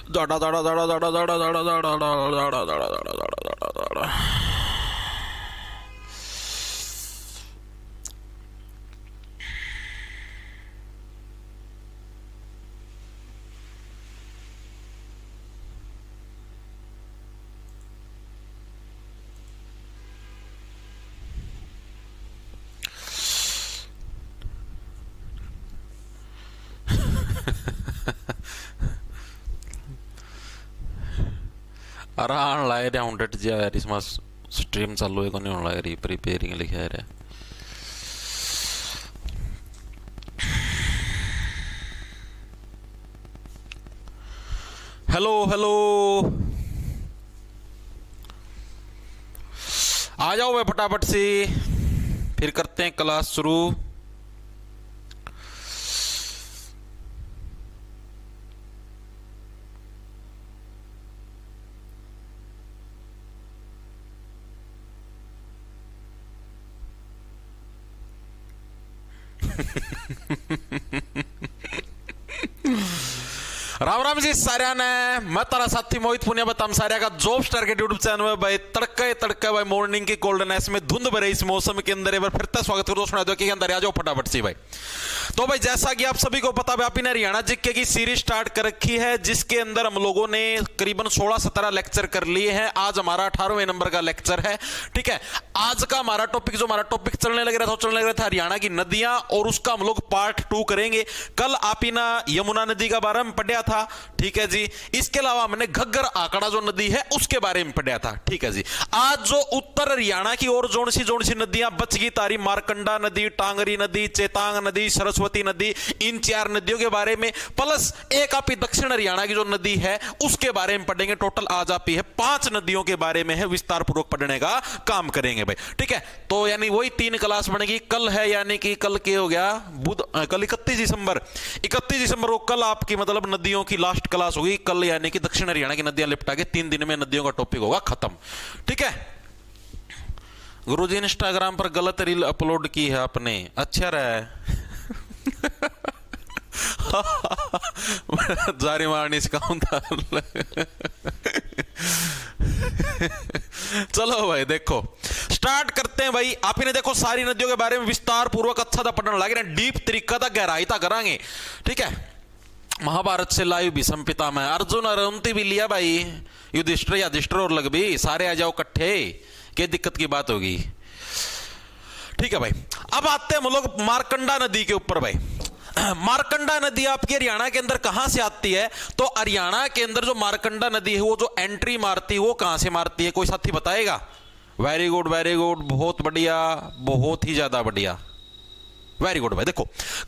दाड़ा दाड़ा दाड़ा दाड़ा दाड़ा दाड़ा दाड़ा दाड़ा दाड़ा दाड़ा दाड़ा दाड़ा दाड़ा। अरे आण लाए रे हूँ डट जा यार, इसमें स्ट्रीम चालू है को नहीं होने लगा, प्रिपेयरिंग लिखा है रे। हेलो हेलो, आ जाओ भाई फटाफट से, फिर करते हैं क्लास शुरू। राम राम जी सारिया ने, मैं तारा साथी मोहित पुनिया बताम सारिया का जॉब स्टार के यूट्यूब चैनल में भाई तड़का तड़का भाई मॉर्निंग की कोल्डनेस में धुंध भरे इस मौसम के अंदर एक बार फिर से स्वागत करो सुना दो कि अंदर आ जाओ फटाफट से भाई। तो भाई जैसा कि आप सभी को पता है, आप ने हरियाणा जीके की सीरीज स्टार्ट कर रखी है, जिसके अंदर हम लोगों ने करीबन 16-17 लेक्चर कर लिए हैं। आज हमारा 18वें नंबर का लेक्चर है। ठीक है, आज का हमारा टॉपिक चलने लग रहा था हरियाणा की नदियां, और उसका हम लोग पार्ट 2 करेंगे। कल आप ही ना यमुना नदी का बारे में पढ़ा था, ठीक है जी। इसके अलावा हमने घग्गर आंकड़ा जो नदी है उसके बारे में पढ़ा था, ठीक है जी। आज जो उत्तर हरियाणा की ओर जोन सी नदियां बच गई तारी, मारकंडा नदी, टांगरी नदी, चेतांग नदी, सरस्वती नदी, इन 4 नदियों के बारे में, प्लस एक आप दक्षिण हरियाणा की जो नदी है उसके बारे में पढ़ेंगे। टोटल आज आप है 5 नदियों के बारे में है, विस्तार पूर्वक पढ़ने का काम करेंगे भाई, ठीक है। तो यानी वही 3 क्लास बनेगी। कल है यानी कि कल के हो गया कल 31 दिसंबर को कल आपकी मतलब नदियों की लास्ट क्लास होगी कल, यानी कि दक्षिण हरियाणा की नदियां लिपटा के 3 दिन में नदियों का टॉपिक होगा खत्म, ठीक है। गुरुजी इंस्टाग्राम पर गलत रील अपलोड की है आपने, अच्छा रहा है। जारी मारनी सिखाऊं था। चलो भाई देखो स्टार्ट करते हैं भाई। आप ने देखो सारी नदियों के बारे में विस्तार पूर्वक अच्छा था पढ़ने लगे, डीप तरीका था, गहराई था करांगे, ठीक है। महाभारत से लाइव भीष्म पितामह, अर्जुन और अरुंती भी लिया भाई, युधिष्ठिर और लग भी सारे आ जाओ इकट्ठे, क्या दिक्कत की बात होगी, ठीक है भाई। अब आते हैं हम लोग मारकंडा नदी के ऊपर भाई। मारकंडा नदी आपकी हरियाणा के अंदर कहां से आती है? तो हरियाणा के अंदर जो मारकंडा नदी है वो जो एंट्री मारती है वो कहां से मारती है, कोई साथी बताएगा? वेरी गुड वेरी गुड, बहुत बढ़िया, बहुत ही ज्यादा बढ़िया, वेरी गुड भाई। देखो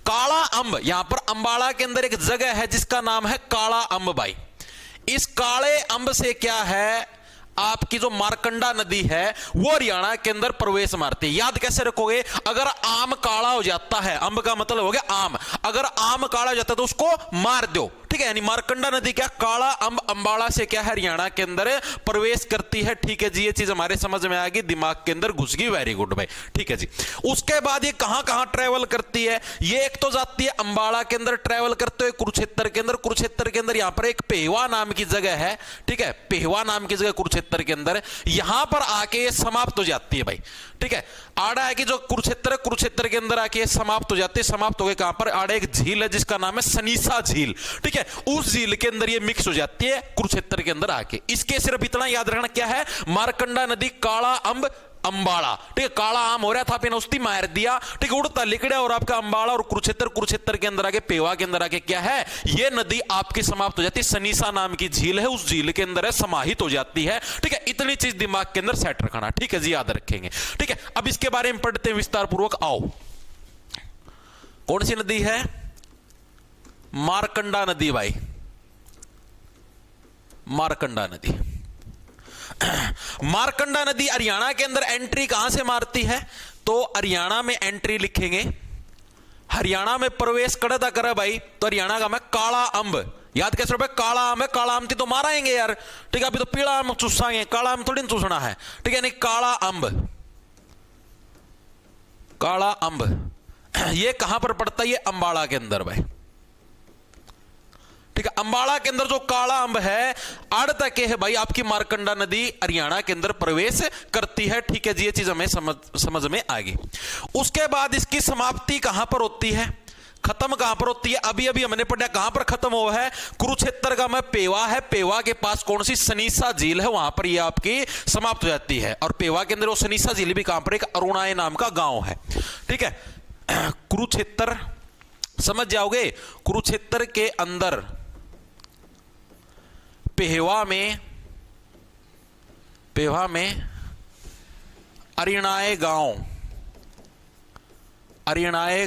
काला अंब, यहां पर अंबाला के अंदर एक जगह है जिसका नाम है काला अंब भाई। इस काले अंब से क्या है, आपकी जो मारकंडा नदी है वो हरियाणा के अंदर प्रवेश मारती है। याद कैसे रखोगे? अगर आम काला हो जाता है, अंब का मतलब हो गया आम, अगर आम काला हो जाता है तो उसको मार दो, ठीक है। यानी मारकंडा नदी क्या, काला अंब अंबाला से क्या है हरियाणा के अंदर प्रवेश करती है, ठीक है जी। ये चीज हमारे समझ में आ गई, दिमाग के अंदर घुस गई, वेरी गुड भाई, ठीक है जी। उसके बाद ये कहां कहां ट्रेवल करती है? ये एक तो जाती है अंबाला के अंदर, ट्रेवल करते हुए कुरुक्षेत्र के अंदर, कुरुक्षेत्र के अंदर यहां पर एक पेहवा नाम की जगह है, ठीक है, पेहवा नाम की जगह कुरुक्षेत्र के अंदर, यहां पर आके ये समाप्त हो जाती है भाई, ठीक है। आड़ा है कि जो कुरुक्षेत्र है, कुरुक्षेत्र के अंदर आके समाप्त हो जाती है। समाप्त हो गए कहां पर? आड़ा एक झील है जिसका नाम है सनीसा झील, ठीक है, उस झील के अंदर ये मिक्स हो जाती है कुरुक्षेत्र के अंदर आके। इसके सिर्फ इतना याद रखना क्या है, मारकंडा नदी काला अंब अंबाला, ठीक है। काला आम हो रहा था, आपने उस्ती मार दिया, ठीक है, उड़ता लिकड़ा, और आपका अंबाला और कुरुक्षेत्र के अंदर आके पेवा के अंदर आके क्या है, ये नदी आपकी समाप्त हो जाती है। सनीसा नाम की झील है, उस झील के अंदर है, समाहित हो जाती है, ठीक है। इतनी चीज दिमाग के अंदर सेट रखना, ठीक है जी, याद रखेंगे, ठीक है। अब इसके बारे में पढ़ते हैं विस्तार पूर्वक। आओ, कौन सी नदी है? मारकंडा नदी भाई, मारकंडा नदी। मारकंडा नदी हरियाणा के अंदर एंट्री कहां से मारती है? तो हरियाणा में एंट्री लिखेंगे, हरियाणा में प्रवेश करता करे भाई, तो हरियाणा का मैं काला अंब, याद कैसे रुपए? काला आम है, काला आम थी तो माराएंगे यार, ठीक है। अभी तो पीला आम चूसाएंगे, काला आम थोड़ी चूसना है, ठीक है। नहीं, काला अंब, काला अंब ये कहां पर पड़ता है? ये अंबाला के अंदर भाई, ठीक है। अंबाला के अंदर जो काला अंब है आड़ तक है भाई, आपकी मारकंडा नदी हरियाणा के अंदर प्रवेश करती है, ठीक है जी। ये चीज हमें समझ में आ गई। उसके बाद इसकी समाप्ति कहां पर होती है, खत्म कहां पर होती है? अभी अभी हमने पढ़ा कहां पर खत्म हुआ है, कुरुक्षेत्र का में पेवा है, पेवा के पास कौन सी सनीसा झील है, वहां पर यह आपकी समाप्त हो जाती है। और पेवा के अंदर वो सनीसा झील भी कहां पर? एक अरुणाए नाम का गांव है, ठीक है। कुरुक्षेत्र समझ जाओगे, कुरुक्षेत्र के अंदर पेवा में अरिणाए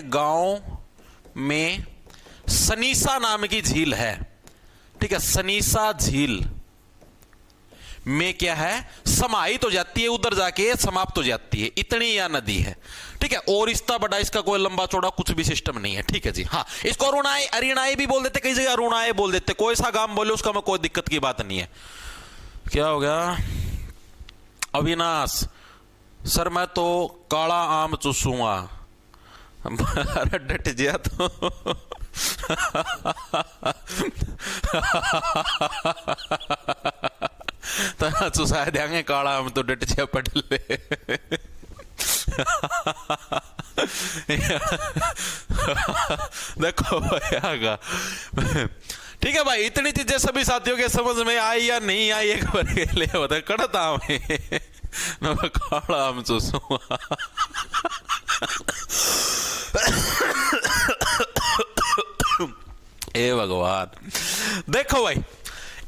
गांव में सनीसा नाम की झील है, ठीक है। सनीसा झील में क्या है? समाहित हो जाती है, उधर जाके समाप्त हो जाती है। इतनी यह नदी है, ठीक है। और इसका बड़ा इसका कोई लंबा चौड़ा कुछ भी सिस्टम नहीं है, ठीक है जी। हाँ, इसको अरुणाई भी बोल देते, कई जगह अरुणाई बोल देते, कोई सा गांव बोले उसका में कोई दिक्कत की बात नहीं है। क्या हो गया अविनाश? सर मैं तो काला आम चूसूंगा। अरे डट गया तो चुसा देंगे काला आम तो डट जा पढ़ ले। देखो भैया, ठीक है भाई। इतनी चीजें सभी साथियों के समझ में आई या नहीं आई, एक बार के लिए बता। कड़ता हमें काला आम चूसूंगा। ए भगवान, देखो भाई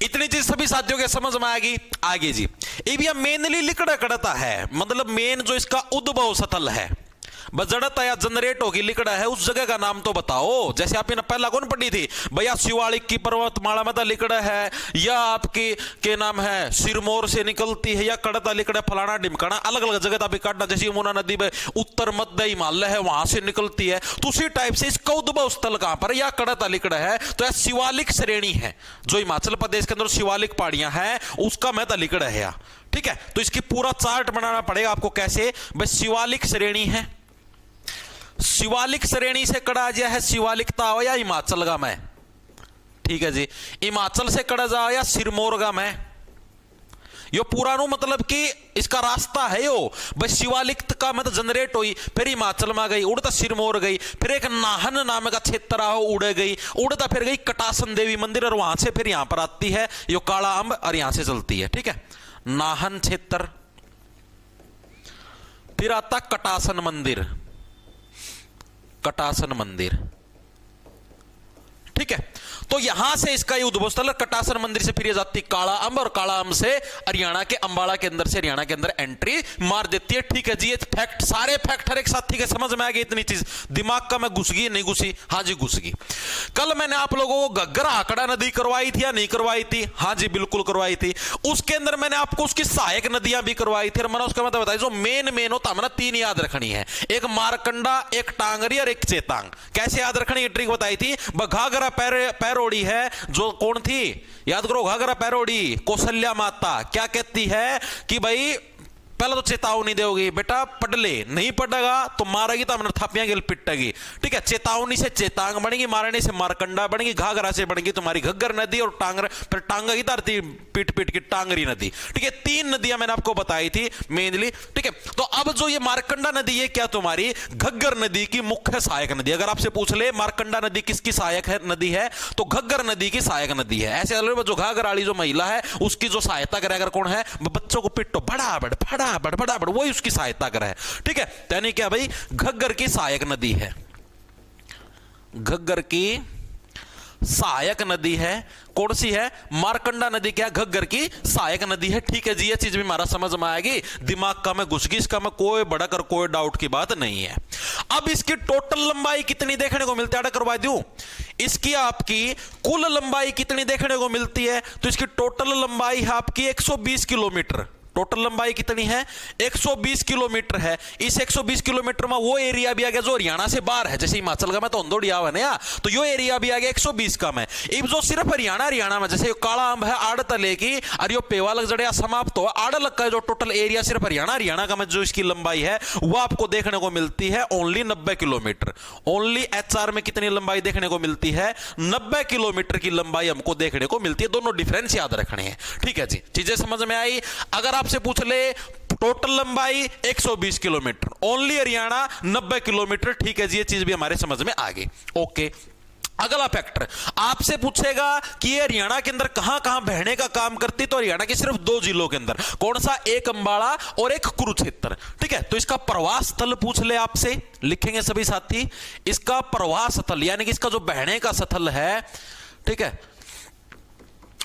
इतनी चीज सभी साथियों के समझ में आएगी। आगे जी, ये भी मेनली लिकड़ा कड़ता है, मतलब मेन जो इसका उद्भव स्थल है, बजड़ता या जनरेट होगी लिकड़ा है, उस जगह का नाम तो बताओ। जैसे आपने पहला कौन पढ़ी थी भैया, शिवालिक की पर्वतमाला में तो लिकड़ा है, या आपकी के नाम है सिरमौर से निकलती है, या कड़ता लिकड़ा फलाना ढिमकाना, अलग अलग जगह भी काटना। जैसे यमुना नदी में उत्तर मध्य हिमालय है, वहां से निकलती है, तो उसी टाइप से इसका उद्भव स्थल कहां पर? या कड़ता लिकड़ा है, तो यह शिवालिक श्रेणी है, जो हिमाचल प्रदेश के अंदर शिवालिक पहाड़ियां हैं उसका मैं तो लिकड़ा है, ठीक है। तो इसकी पूरा चार्ट बनाना पड़ेगा आपको। कैसे? बस शिवालिक श्रेणी है, शिवालिक श्रेणी से कड़ा जा है शिवालिकता हो या हिमाचल का मैं, ठीक है जी। हिमाचल से कड़ा जा या सिरमौर का मैं, यो पूरा नो मतलब कि इसका रास्ता है यो। बस शिवालिक का मतलब जनरेट हुई, फिर हिमाचल में गई, उड़ता सिरमौर गई, फिर एक नाहन नाम का क्षेत्र आओ उड़ गई, उड़ता फिर गई कटासन देवी मंदिर, और वहां से फिर यहां पर आती है यो काला अंब, और यहां से चलती है, ठीक है। नाहन क्षेत्र, फिर आता कटासन मंदिर, कटासन मंदिर, ठीक है। तो यहां से इसका ये उद्भव स्थल कटासन मंदिर से फिर ये जाती काला अंब, और काला अंब से हरियाणा के अंबाला के अंदर से हरियाणा के अंदर एंट्री मार देती है, ठीक है जी। ये फैक्ट, सारे फैक्ट हर एक साथी के समझ में आ गए। इतनी चीज दिमाग का में घुस गई नहीं घुसी? हाँ जी घुस गई। कल मैंने आप लोगों को घग्गर आंकड़ा नदी करवाई थी या नहीं करवाई थी? हाँ जी बिल्कुल करवाई थी। उसके अंदर मैंने आपको उसकी सहायक नदियां भी करवाई थी, और मैंने उसका मतलब बताया जो मेन होता है ना, 3 याद रखनी है, एक मारकंडा, एक टांगरी और एक चेतांग। कैसे याद रखनी है ट्रिक बताई थी। घाघरा पैरोड़ी है, जो कौन थी याद करो, घाघरा पैरोड़ी कौशल्या माता क्या कहती है कि भाई पहले तो चेतावनी दोगी, बेटा पढ़ ले, नहीं पढ़ेगा तो मारेगी, तो हमने थापियां गिल पिटेगी, ठीक है। चेतावनी से चेतांग बनेगी, मारने से मारकंडा बनेगी, घाघरा से बनेगी तुम्हारी घग्गर नदी, और टांगर फिर टांगा की धरती पीट पीट की टांगरी नदी, ठीक है। 3 नदियां मैंने आपको बताई थी मेनली, ठीक है। तो अब जो ये मारकंडा नदी है क्या तुम्हारी घग्गर नदी की मुख्य सहायक नदी। अगर आपसे पूछ ले मारकंडा नदी किसकी सहायक है नदी है, तो घग्गर नदी की सहायक नदी है। ऐसे जो घाघर वाली जो महिला है उसकी जो सहायता करे, अगर कौन है, बच्चों को पिटो बड़ा बड़ वही उसकी सहायता करे, ठीक है। यानी क्या भाई, घग्गर की सहायक नदी है, घग्गर की सहायक नदी है। कौन सी है? मारकंडा नदी क्या घग्गर की सहायक नदी है, ठीक है जी। ये चीज भी हमारा समझ में आएगी, दिमाग का में घुस गई, इसका में कोई बड़ा कर कोई डाउट की बात नहीं है। अब इसकी टोटल लंबाई कितनी देखने को मिलती है, करवा दूं, इसकी आपकी कुल लंबाई कितनी देखने को मिलती है, तो इसकी टोटल लंबाई है आपकी 120 किलोमीटर, टोटल लंबाई कितनी है 120 किलोमीटर है। इस 120 किलोमीटर में वो एरिया भी आ गया जो हरियाणा से बाहर है, जैसे हिमाचल का मैं तो अंदोड़ी आवा ना, तो यो एरिया भी आ गया 120 का में। अब जो सिर्फ हरियाणा में जैसे काला अंब है आड़ तले की और यो पेवालक जड़िया समाप्त हो आड़ लग का जो टोटल एरिया सिर्फ हरियाणा का में जो इसकी लंबाई है वो आपको देखने को मिलती है ओनली 90 किलोमीटर। ओनली एचआर में कितनी लंबाई देखने को मिलती है 90 किलोमीटर की लंबाई हमको देखने को मिलती है। दोनों डिफरेंस याद रखने हैं, ठीक है जी। चीजें समझ में आई। अगर आपसे पूछ ले टोटल लंबाई 120 किलोमीटर, ओनली हरियाणा 90 किलोमीटर, ठीक है जी, ये चीज भी हमारे समझ में आ गई। ओके, अगला फैक्टर आपसे पूछेगा कि ये हरियाणा के अंदर कहां कहां बहने का काम करती, तो हरियाणा के सिर्फ 2 जिलों के अंदर, कौन सा, एक अंबाला और एक कुरुक्षेत्र, ठीक है। तो इसका प्रवास स्थल पूछ ले आपसे, लिखेंगे सभी साथी, इसका प्रवास स्थल यानी कि इसका जो बहने का स्थल है, ठीक है,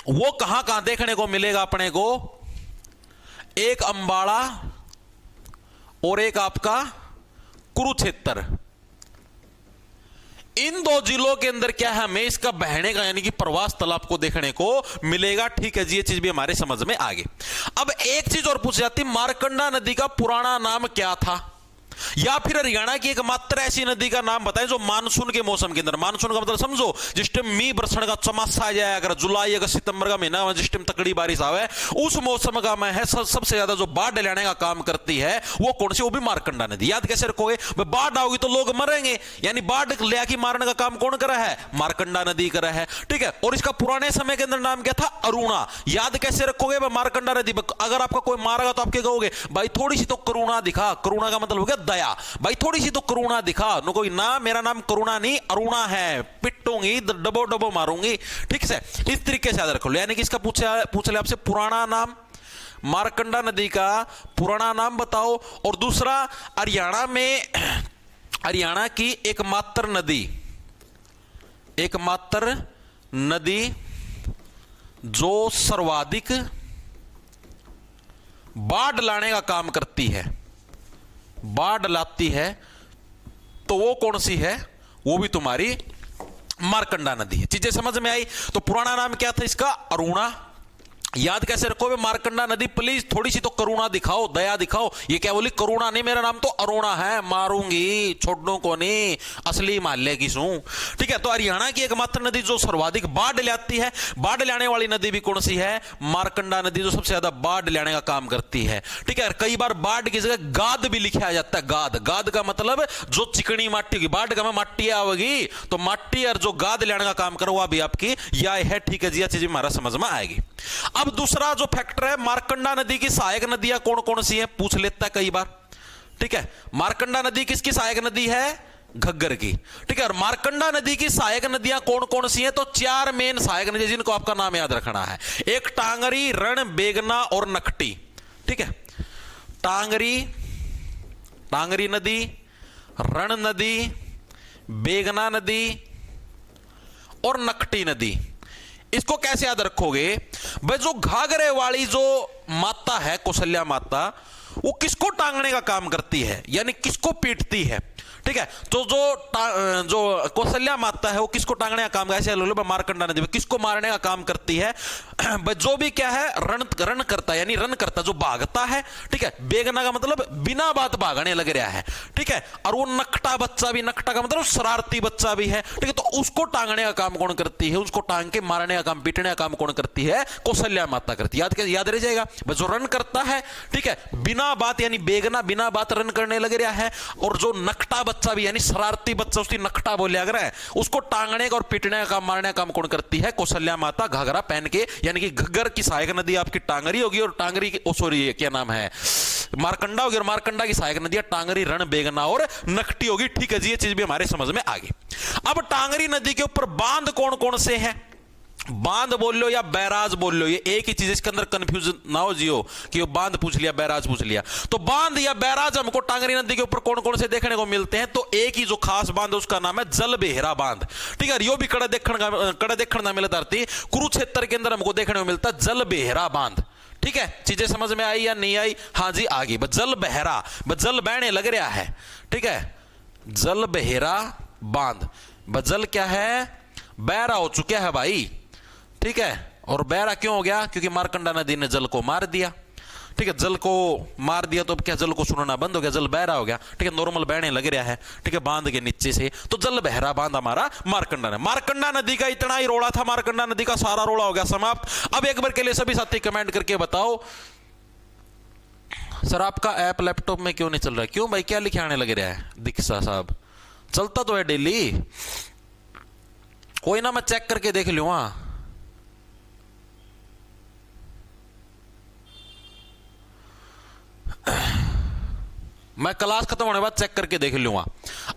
वो कहां कहां देखने को मिलेगा अपने को, एक अंबाला और एक आपका कुरुक्षेत्र। इन 2 जिलों के अंदर क्या है, हमें इसका बहने का यानी कि प्रवास स्थल आपको देखने को मिलेगा, ठीक है जी। ये चीज भी हमारे समझ में आ गई। अब एक चीज और पूछ जाती, मारकंडा नदी का पुराना नाम क्या था, या फिर हरियाणा की एकमात्र ऐसी नदी का नाम बताएं जो मानसून के मौसम के अंदर, मानसून का मतलब समझो जिस टाइम मी बरसण का चमासा आ जाए, अगर जुलाई अगस्त सितंबर का महीना जिस टाइम तकड़ी बारिश आवे, उस मौसम का में है सबसे ज्यादा जो बाढ़ लाने का काम करती है वो कौन सी, वो भी मारकंडा नदी। याद कैसे रखोगे, बाढ़ आओगी तो लोग मरेंगे, यानी बाढ़ ले आके मारने का काम कौन करा है, मारकंडा नदी करा है, ठीक है। और इसका पुराने समय के अंदर नाम क्या था, अरुणा। याद कैसे रखोगे, मारकंडा नदी। अगर आपका कोई मारेगा तो आपके कहोगे भाई थोड़ी सी तो करुणा दिखा, करुणा का मतलब हो गया दया, भाई थोड़ी सी तो करुणा दिखा, नो कोई ना, मेरा नाम करुणा नहीं अरुणा है, पिटूंगी डबो डबो मारूंगी, ठीक है। इस तरीके से याद रखो, यानी कि इसका पूछ ले आपसे पुराना नाम, मारकंडा नदी का पुराना नाम बताओ। और दूसरा, हरियाणा में हरियाणा की एकमात्र नदी जो सर्वाधिक बाढ़ लाने का काम करती है, बाढ़ लाती है, तो वो कौन सी है, वो भी तुम्हारी मारकंडा नदी है। चीजें समझ में आई। तो पुराना नाम क्या था इसका, अरुणा। याद कैसे रखो, मारकंडा नदी, प्लीज थोड़ी सी तो करुणा दिखाओ, दया दिखाओ। ये क्या बोली, करुणा नहीं, मेरा नाम तो अरुणा है, मारूंगी छोड़ो को नहीं, असली माल्य की सू, ठीक है। तो हरियाणा की एकमात्र नदी जो सर्वाधिक बाढ़ लाती है, बाढ़ लाने वाली नदी भी कौन सी है, मारकंडा नदी, जो सबसे ज्यादा बाढ़ लाने का काम करती है, ठीक है। कई बार बाढ़ की जगह गाद भी लिखा जाता है, गाद। गाद का मतलब जो चिकनी माटी होगी, बाढ़ का माटी आवेगी तो माटी और जो गाद लाने का काम करो वह भी आपकी यह है, ठीक है जी। यह चीज हमारा समझ में आएगी। अब दूसरा जो फैक्टर है, मारकंडा नदी की सहायक नदियां कौन कौन सी है, पूछ लेता है कई बार, ठीक है। मारकंडा नदी किसकी सहायक नदी है, घग्गर की, ठीक है। और मारकंडा नदी की सहायक नदियां कौन कौन सी हैं, तो 4 मेन सहायक नदियां जिनको आपका नाम याद रखना है। एक टांगरी, रण, बेगना और नकटी, ठीक है। टांगरी नदी, रण नदी, बेगना नदी और नकटी नदी। इसको कैसे याद रखोगे भाई, जो घाघरे वाली जो माता है, कौशल्या माता, वो किसको टांगने का काम करती है, यानी किसको पीटती है, ठीक है। तो जो कौशल्या माता है वो किसको टांगने का काम, ऐसे मारकंडा नदी में किसको मारने का काम करती है, जो भी क्या है, रण करता है, यानी रन करता, जो भागता है, ठीक है। बेगना का मतलब बिना बात भागने लग रहा है, ठीक है। और वो नकटा बच्चा भी, नकटा का मतलब शरारती बच्चा भी है, ठीक है। तो उसको टांगने का काम कौन करती है, उसको टांग के मारने का काम, पीटने का काम कौन करती है, कौशल्या माता करती है। याद रह जाएगा, जो रन करता है, ठीक है, बिना बात, यानी बेगना बिना बात रन करने लग रहा है, और जो नकटा बच्चा भी यानी शरारती बच्चा, उसकी नकटा बोलिया कर रहा है, उसको टांगने का और पीटने का काम, मारने का काम कौन करती है, कौशल्या माता, घाघरा पहन के। यानी कि घग्गर की सहायक नदी आपकी टांगरी होगी, और टांगरी की सॉरी क्या नाम है, मारकंडा होगी, और मारकंडा की सहायक नदियां टांगरी, रण, बेगना और नकटी होगी, ठीक है जी। ये चीज भी हमारे समझ में आ गई। अब टांगरी नदी के ऊपर बांध कौन कौन से हैं, बांध बोल लो या बैराज बोल लो, ये एक ही चीज, इसके अंदर कंफ्यूजन ना हो जियो कि वो बांध पूछ लिया बैराज पूछ लिया। तो बांध या बैराज हमको टांगरी नदी के ऊपर कौन कौन से देखने को मिलते हैं, तो एक ही जो खास बांध है उसका नाम है जल बेहरा बांध, ठीक है। यो भी कड़ा देखने मिलता, कुरुक्षेत्र के अंदर हमको देखने को मिलता है जल बेहरा बांध, ठीक है। चीजें समझ में आई या नहीं आई, हाँ जी आ गई। जल बहरा, जल बहने लग रहा है, ठीक है, जल बहेरा बांध, जल क्या है, बहरा हो चुका है भाई, ठीक है। और बहरा क्यों हो गया, क्योंकि मारकंडा नदी ने जल को मार दिया, ठीक है, जल को मार दिया तो अब क्या जल को सुनना बंद हो गया, जल बह रहा हो गया, ठीक है, नॉर्मल बहने लग रहा है, ठीक है, बांध के नीचे से, तो जल बह रहा बांध हमारा मारकंडा है। मारकंडा नदी का इतना ही रोड़ा था, मारकंडा नदी का सारा रोड़ा हो गया समाप्त। अब एक बार के लिए सभी साथी कमेंट करके बताओ, सर आपका ऐप लैपटॉप में क्यों नहीं चल रहा है? क्यों भाई, क्या लिखे आने लग रहा है? दीक्षा साहब चलता तो है डेली, कोई ना मैं चेक करके देख लूंगा। मैं क्लास खत्म होने के बाद चेक करके देख लूंगा।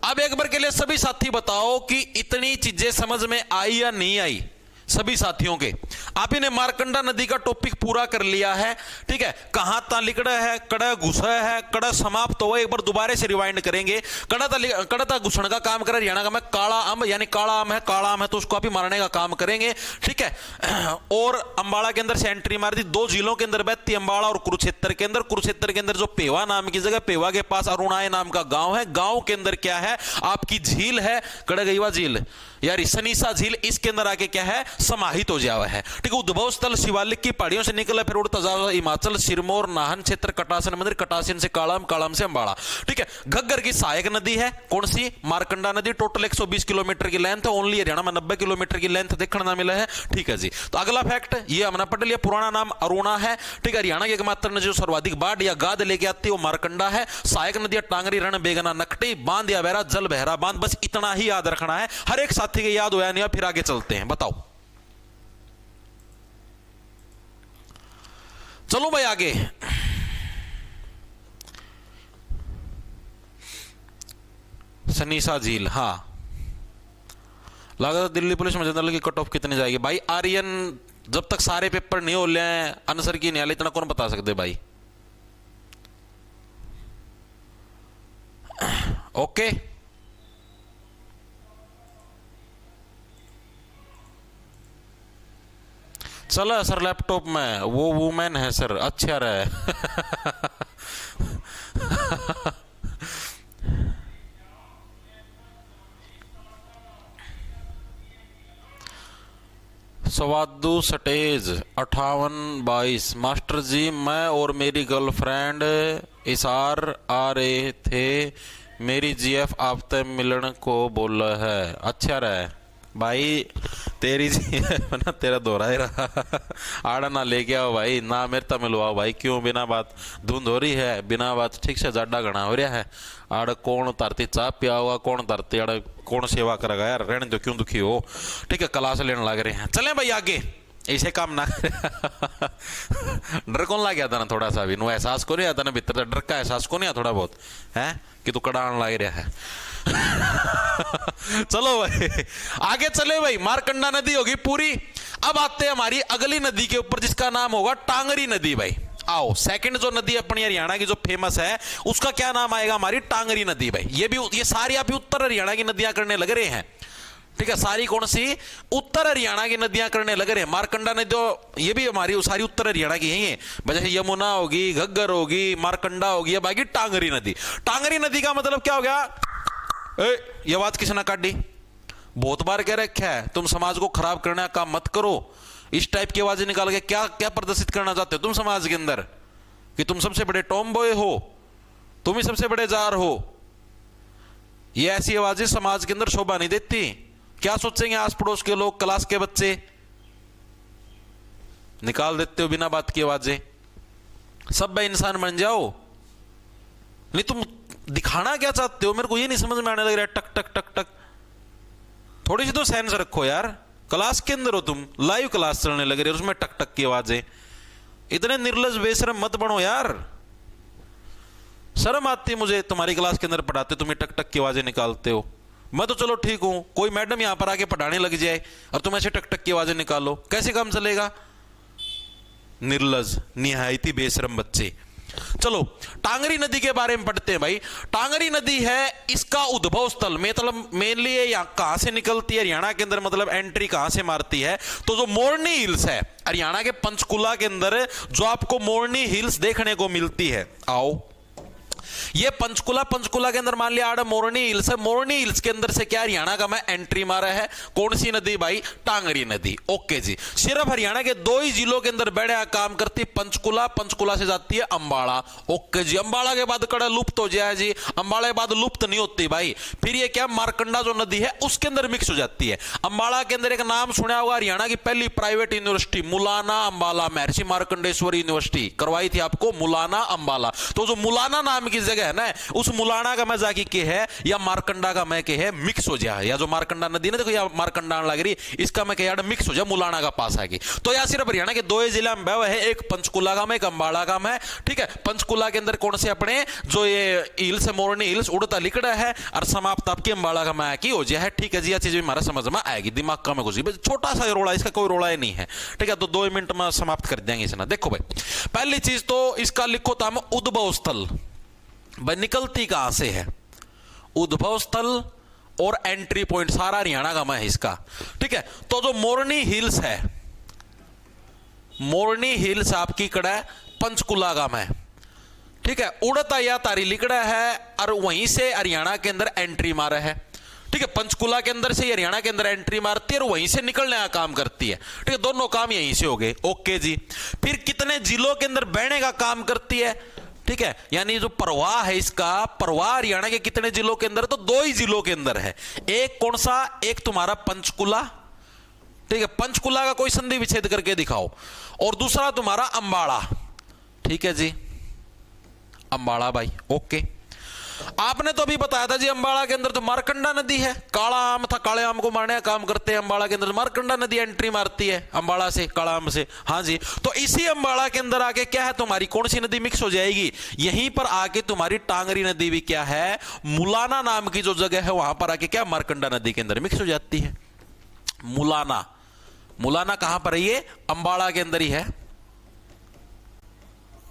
अब एक बार के लिए सभी साथी बताओ कि इतनी चीजें समझ में आई या नहीं आई सभी साथियों के? आप ने मारकंडा नदी का टॉपिक पूरा कर लिया है, ठीक है, कहां ता लिकड़ा है, कड़ा घुसा है, कड़ा समाप्त हो, एक बार दोबारा से रिवाइंड करेंगे। कड़ा ता घुसण का काम कर हरियाणा का मैं काला आम, यानी काला आम है तो उसको आप ही मारने का काम करेंगे, ठीक है। और अंबाला के अंदर से एंट्री मार दी, 2 जिलों के अंदर बहती अंबाला और कुरुक्षेत्र के अंदर। कुरुक्षेत्र के अंदर जो पेवा नाम की जगह, पेवा के पास अरुणाए नाम का गांव है, गांव के अंदर क्या है आपकी झील है, कड़गईवा झील यार सनीसा झील, इसके अंदर आके क्या है समाहित हो जावा है, ठीक है। उद्भव स्थल शिवालिक की पहाड़ियों से निकला, फिर उड़ता जावा हिमाचल, सिरमौर, नाहन क्षेत्र, कटासन मंदिर, कटासन से कालाम, कालाम से अंबाला, ठीक है। घग्गर की सहायक नदी है कौन सी? मारकंडा नदी। टोटल 120 किलोमीटर की लेंथ है, ओनली हरियाणा में 90 किलोमीटर की लेंथ देखने ना मिला है, ठीक है जी। तो अगला फैक्ट ये हमने पढ़ लिया, पुराना नाम अरुणा है, ठीक है। हरियाणा की एकमात्र नदी जो सर्वाधिक बाढ़ या गाद लेके आती है वो मारकंडा है। सहायक नदियां टांगरी, रण, बेगना, नकटी, बांध या बहरा, जल बहरा बांध, बस इतना ही याद रखना है। हर एक साथी के याद होया नहीं, फिर आगे चलते हैं, बताओ चलो भाई आगे। सनीसा झील, हाँ लगा दिल्ली पुलिस में जनरल की कट ऑफ कितनी जाएगी? भाई आर्यन जब तक सारे पेपर नहीं हो रहे हैं आंसर की नहीं आ, इतना कौन बता सकते भाई? ओके चलो सर, लैपटॉप में वो वुमेन है सर, अच्छा रहे। स्वादु सटेज 5822 मास्टर जी, मैं और मेरी गर्लफ्रेंड इसार आ रहे थे, मेरी जीएफ आपसे मिलने को बोला है। अच्छा रहे भाई, तेरी जीएफ ना तेरा दोहरा ही रहा। आड़ा ना लेके आओ भाई, ना मेरे तक मिलवाओ भाई, क्यों बिना बात धुंध हो रही है, बिना बात ठीक से जाडा घना हो रहा है। आड़ कौन उतारती चाह पिया होगा, कौन उतारती आड़ कौन सेवा करेगा यार, रहने दो क्यों दुखी हो, ठीक है। क्लास लेने लग रहे हैं, चलें भाई आगे, ऐसे काम ना डर कौन ला गया था ना थोड़ा सा भी, नो एहसास को नहीं आता ना भीतर से, डर का एहसास को नहीं आता थोड़ा बहुत है कि तू कड़ान लग रहा है। चलो भाई आगे चले भाई, मारकंडा नदी होगी पूरी। अब आते हैं हमारी अगली नदी के ऊपर जिसका नाम होगा टांगरी नदी। भाई आओ, सेकंड जो नदी अपनी हरियाणा की जो फेमस है उसका क्या नाम आएगा? हमारी टांगरी नदी। भाई ये सारी आप उत्तर हरियाणा की नदियां करने लग रहे हैं, ठीक है। सारी कौन सी? उत्तर हरियाणा की नदियां करने लग रहे हैं। मारकंडा नदी तो ये भी हमारी सारी उत्तर हरियाणा की ही है, जैसे यमुना होगी, घग्गर होगी, मारकंडा होगी, अब आएगी टांगरी नदी। टांगरी नदी का मतलब क्या हो गया? ये बात किसने काटी? बहुत बार कह रखा है तुम समाज को खराब करने का काम मत करो, इस टाइप की आवाजें निकाल के क्या क्या प्रदर्शित करना चाहते हो तुम समाज के अंदर, कि तुम सबसे बड़े टॉम बॉय हो, तुम ही सबसे बड़े जार हो। ये ऐसी आवाजें समाज के अंदर शोभा नहीं देती। क्या सोचेंगे आस पड़ोस के लोग, क्लास के बच्चे? निकाल देते हो बिना बात की आवाजें। सब इंसान बन जाओ, नहीं तुम दिखाना क्या चाहते हो मेरे को ये नहीं समझ में आने लग रहा है। टक टक टक टक, थोड़ी सी तो सेंस रखो यार, क्लास के अंदर हो तुम, लाइव क्लास चलने लग रही है उसमें टक टक की आवाजें। इतने निर्लज बेशरम मत बनो यार, शर्म आती मुझे तुम्हारी क्लास के अंदर पढ़ाते तुम टक टक की आवाजें निकालते हो। मैं तो चलो ठीक हूं, कोई मैडम यहां पर आके पढ़ाने लग जाए और तुम ऐसे टक टक की आवाजें निकालो, कैसे काम चलेगा? निर्लज निहायती बेशरम बच्चे। चलो टांगरी नदी के बारे में पढ़ते हैं भाई। टांगरी नदी है, इसका उद्भव स्थल मतलब मेनली यहां कहां से निकलती है हरियाणा के अंदर, मतलब एंट्री कहां से मारती है? तो जो मोरनी हिल्स है हरियाणा के पंचकुला के अंदर, जो आपको मोरनी हिल्स देखने को मिलती है। आओ ये पंचकुला, पंचकुला के अंदर मान लिया आड़ा मोरनी हिल्स है, मोरनी हिल्स के अंदर से क्या हरियाणा का मैं एंट्री मारा है, कौन सी नदी भाई, टांगरी नदी। ओके जी, सिर्फ हरियाणा के दो ही जिलों के अंदर बढ़िया काम करती पंचकुला, पंचकुला से जाती है अंबाला। ओके जी, अंबाला के बाद कड़ा लुप्त हो जाए जी, अंबाला के बाद लुप्त नहीं होती भाई, फिर ये क्या मारकंडा जो नदी है उसके अंदर मिक्स हो जाती है। अंबाला के अंदर एक नाम सुना होगा, हरियाणा की पहली प्राइवेट यूनिवर्सिटी मुलाना अंबाला, महर्षि मार्कंडेश्वर यूनिवर्सिटी करवाई थी आपको, मुलाना अंबाला। तो जो मुलाना नाम की जगह है ना, उस मुलाना का मजा की के है या मारकंडा का मैं के है मिक्स हो जाए, या जो मारकंडा नदी ना देखो या मारकंडा लग रही, इसका मैं यार मिक्स हो जाए, मुलाना का पास आएगी। तो या सिर्फ हरियाणा के दो ही जिला में है, एक पंचकुला का में, एक अंबाला का में। ठीक है, पंचकुला के अंदर कौन से अपने जो ये हिल्स है, मोरनी हिल्स उड़ता लिकड़ा है, और समाप्त आपकी अंबाला का में की हो जाए। ठीक है जी, यह चीज भी हमारा समझ में आएगी, दिमाग का में घुसी, छोटा सा रोड़ा, इसका कोई रोड़ा नहीं है। ठीक है, तो 2 मिनट में समाप्त कर देंगे इसे ना। देखो भाई, पहली चीज तो इसका लिखो था हम उद्भव स्थल, भाई निकलती कहां से है, उद्भव स्थल और एंट्री पॉइंट सारा हरियाणा का है इसका। ठीक है, तो जो मोरनी हिल्स है, मोरनी हिल्स आपकी कड़ा पंचकुला का है। ठीक है, उड़ता या तारी लिकड़ा है, और वहीं से हरियाणा के अंदर एंट्री मारा है। ठीक है, पंचकुला के अंदर से हरियाणा के अंदर एंट्री मारती है और वहीं से निकलने का काम करती है। ठीक है, दोनों काम यहीं से हो गए। ओके जी, फिर कितने जिलों के अंदर बहने का काम करती है। ठीक है, यानी जो प्रवाह है इसका, प्रवाह हरियाणा के कितने जिलों के अंदर, तो 2 ही जिलों के अंदर है। एक कौन सा, एक तुम्हारा पंचकुला। ठीक है, पंचकुला का कोई संधि विच्छेद करके दिखाओ, और दूसरा तुम्हारा अंबाला। ठीक है जी, अंबाला भाई। ओके, आपने तो अभी बताया था जी अंबाला के अंदर तो मारकंडा नदी है, काला आम था, काले आम को मारने का काम करते हैं अंबाला के अंदर, मारकंडा नदी एंट्री मारती है अंबाला से, काला आम से। हाँ जी, तो इसी अंबाला के अंदर आके क्या है तुम्हारी कौन सी नदी मिक्स हो जाएगी, यहीं पर आके तुम्हारी टांगरी नदी भी क्या है, मुलाना नाम की जो जगह है वहां पर आके क्या मारकंडा नदी के अंदर मिक्स हो जाती है। मुलाना, मुलाना कहां पर है, ये अंबाला के अंदर ही है।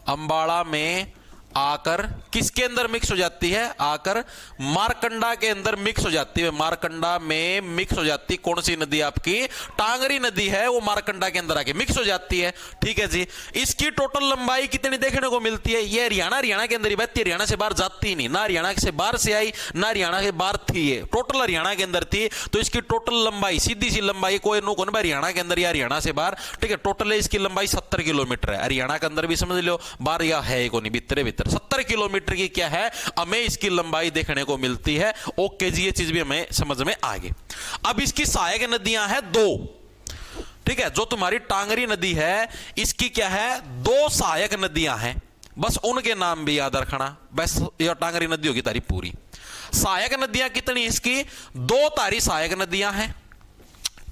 अंबाला में आकर किसके अंदर मिक्स हो जाती है, आकर मारकंडा के अंदर मिक्स हो जाती है। मारकंडा में मिक्स हो जाती कौन सी नदी, आपकी टांगरी नदी है, वो मारकंडा के अंदर आके मिक्स हो जाती है। ठीक है जी, इसकी टोटल लंबाई कितनी देखने को मिलती है, ये हरियाणा के अंदर ही बहती है, हरियाणा से बाहर जाती ही नहीं, ना हरियाणा से बाहर से आई ना हरियाणा के बाहर थी, ये टोटल हरियाणा के अंदर थी। तो इसकी टोटल लंबाई, सीधी सी लंबाई, कोई नो कौन हरियाणा के अंदर या हरियाणा से बाहर। ठीक है, टोटल इसकी लंबाई 70 किलोमीटर है, हरियाणा के अंदर भी समझ लो, बाहर या है को नहीं, भीतर 70 किलोमीटर की क्या है हमें इसकी लंबाई देखने को मिलती है। ओके जी, ये चीज भी हमें समझ में आ गई। अब इसकी सहायक नदियां हैं 2। ठीक है, जो तुम्हारी टांगरी नदी है इसकी क्या है, 2 सहायक नदियां हैं, बस उनके नाम भी याद रखना, बस ये टांगरी नदी होगी तारी पूरी। सहायक नदियां कितनी इसकी, 2 तारी सहायक नदियां हैं।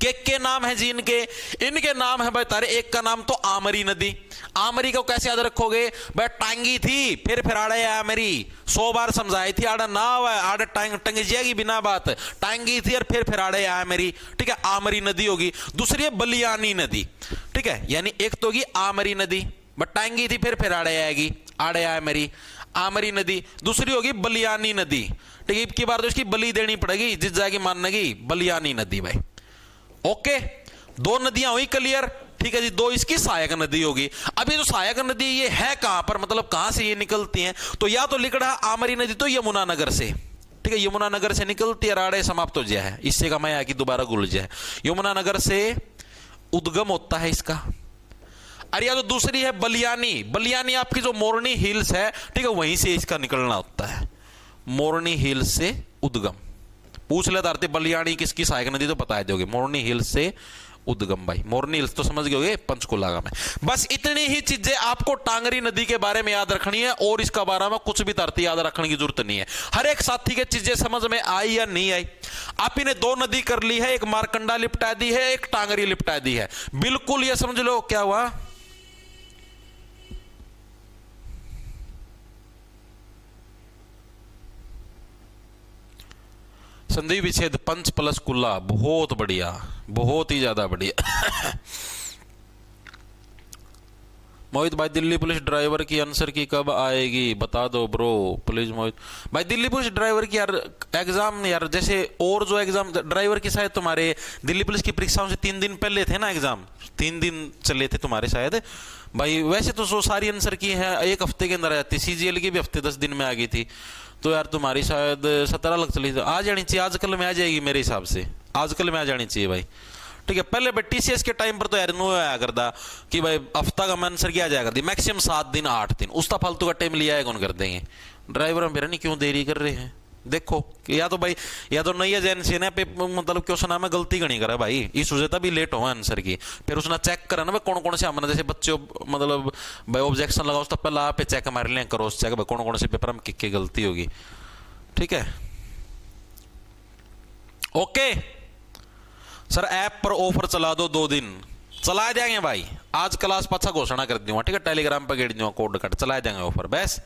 के नाम है जी इनके, इनके नाम है भाई तारे, एक का नाम तो आमरी नदी। आमरी को कैसे याद रखोगे भाई, टांगी थी फिर आड़े आमरी, 100 बार समझाई थी, आड़ा नाव है, आड़े टंगी जाएगी बिना बात, टांगी थी और फिर आड़े आमरी। ठीक है, आमरी नदी होगी। दूसरी है बलियानी नदी। ठीक है, यानी एक तो होगी आमरी नदी, बट टांगी थी फिर आड़े आएगी, आड़े आमरी, आमरी नदी। दूसरी होगी बलियानी नदी। ठीक है, की बार तो इसकी बलि देनी पड़ेगी, जिस जाएगी मानने की, बलियानी नदी भाई। ओके, 2 नदियां हुई क्लियर। ठीक है जी, 2 इसकी सहायक नदी होगी। अभी जो सहायक नदी ये है कहां पर, मतलब कहां से ये निकलती हैं, तो या तो लिख रहा आमरी नदी तो यमुनानगर से। ठीक है, यमुनानगर से निकलती है, राड़े समाप्त हो जाए, इससे का मैं कि दोबारा गुल जाए, यमुनानगर से उद्गम होता है इसका। अरे या तो दूसरी है बलियानी, बलियानी आपकी जो मोरनी हिल्स है, ठीक है, वहीं से इसका निकलना होता है, मोरनी हिल्स से उद्गम। पूछ लेता आरती बलियानी किसकी सहायक नदी, तो बता दोगे मोरनी हिल्स से उद्गम भाई। मोरनी हिल्स तो समझ गए पंचकुला में। बस इतनी ही चीजें आपको टांगरी नदी के बारे में याद रखनी है, और इसका बारे में कुछ भी तरती याद रखने की जरूरत नहीं है। हर एक साथी के चीजें समझ में आई या नहीं आई। आप इन्हें 2 नदी कर ली है, एक मारकंडा लिपटा दी है, एक टांगरी लिपटा दी है, बिल्कुल ये समझ लो क्या हुआ, संधि विच्छेद पंच प्लस कुल्ला, बहुत बढ़िया, बहुत ही ज्यादा बढ़िया। मोहित भाई, दिल्ली पुलिस ड्राइवर की आंसर की कब आएगी बता दो ब्रो प्लीज। मोहित भाई, दिल्ली पुलिस ड्राइवर की यार एग्जाम यार, जैसे और जो एग्जाम ड्राइवर की शायद तुम्हारे दिल्ली पुलिस की परीक्षाओं से 3 दिन पहले थे ना एग्जाम, 3 दिन चले थे तुम्हारे शायद भाई। वैसे तो जो सारी आंसर की है 1 हफ्ते के अंदर आ जाती, सीजीएल की भी हफ्ते 10 दिन में आ गई थी, तो यार तुम्हारी शायद 17 लग चली थी, आ जानी चाहिए, आजकल में आ जाएगी मेरे हिसाब से, आजकल में आ जानी चाहिए भाई। ठीक है, पहले भाई टीसीएस के टाइम पर तो यार नो आया करता कि भाई हफ्ता का आंसर किया जाया करती, मैक्सिमम 7 दिन 8 दिन, उसका फालतू का टाइम लिया है कौन कर देंगे ड्राइवर में, फिर नहीं क्यों देरी कर रहे हैं। देखो या तो भाई, या तो नई एजेंसी ने मतलब क्वेश्चन में गलती गणी करा भाई, इस वजह तभी लेट हुआ आंसर की, फिर उसने चेक करा ना भाई कौन कौन से हमने जैसे बच्चे मतलब भाई ऑब्जेक्शन लगाओ तो पहले आप चेक मार लें, करो चेक भाई कौन कौन से पेपर में किक गलती होगी। ठीक है, ओके सर, ऐप पर ऑफर चला दो 2 दिन, चला देंगे भाई, आज क्लास पाछा घोषणा कर दूंगा। ठीक है, टेलीग्राम पर गेट दूंगा कोड कट, चला देंगे ऑफर, बस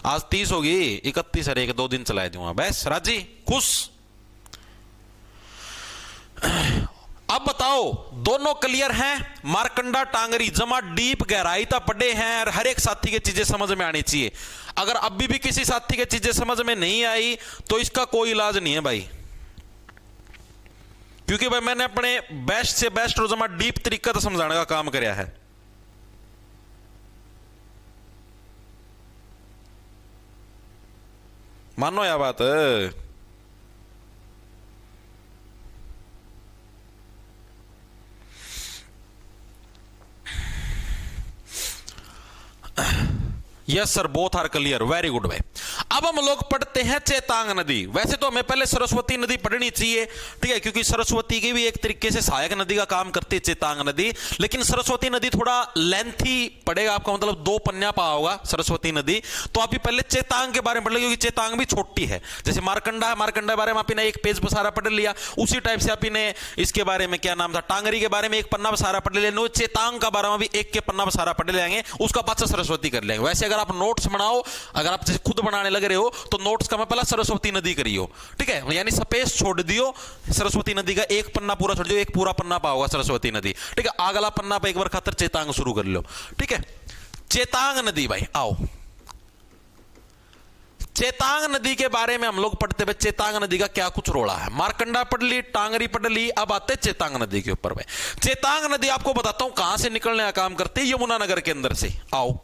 आज 30 होगी, 31 है, 1-2 दिन चला दूंगा बस। राजी खुश। अब बताओ दोनों क्लियर हैं, मारकंडा टांगरी जमा डीप गहराई तक पढ़े हैं और हर एक साथी की चीजें समझ में आनी चाहिए। अगर अभी भी किसी साथी की चीजें समझ में नहीं आई तो इसका कोई इलाज नहीं है भाई, क्योंकि भाई मैंने अपने बेस्ट से बेस्ट रोजमा डीप तरीका तो समझाने का काम कराया है। मानो यह बात yes sir, both are clear, very good भाई। अब हम लोग पढ़ते हैं चेतांग नदी। वैसे तो हमें पहले सरस्वती नदी पढ़नी चाहिए, ठीक है, क्योंकि सरस्वती की भी एक तरीके से सहायक नदी का काम करती है चेतांग नदी, लेकिन सरस्वती नदी थोड़ा लेंथी पड़ेगा आपका, मतलब 2 पन्ना पा होगा सरस्वती नदी, तो आप पहले चेतांग के बारे में पढ़ लो, क्योंकि चेतांग भी छोटी है। जैसे मारकंडा है, मारकंडा के बारे में आपने 1 पेज पर सारा पढ़ लिया, उसी टाइप से आपने इसके बारे में क्या नाम था, टांगरी के बारे में 1 पन्ना पर सारा पढ़ लिया, चेतांग का बारे में भी 1 के पन्ना पर सारा पढ़ लेंगे, उसका पाछा सरस्वती कर लेंगे। वैसे अगर आप नोट्स बनाओ, अगर आप जैसे खुद बनाने लग रहे हो तो नोट्स का मैं पहला सरस्वती नदी करियो, ठीक है, यानी स्पेस छोड़ दियो, सरस्वती नदी का 1 पन्ना पूरा छोड़ दियो, 1 पूरा पन्ना पाओगा सरस्वती नदी, ठीक है, अगला पन्ना पे एक बार खातर चेतांग शुरू कर लो। ठीक है, चेतांग नदी भाई आओ, चेतांग नदी के बारे में हम लोग पढ़ते हुए चेतांग नदी का क्या कुछ रोड़ा है। मारकंडा पढ़ ली, टांगरी पढ़ ली, अब आते चेतांग नदी के ऊपर। चेतांग नदी आपको बताता हूं कहां से निकलने का काम करती है, यमुनानगर के अंदर से। आओ,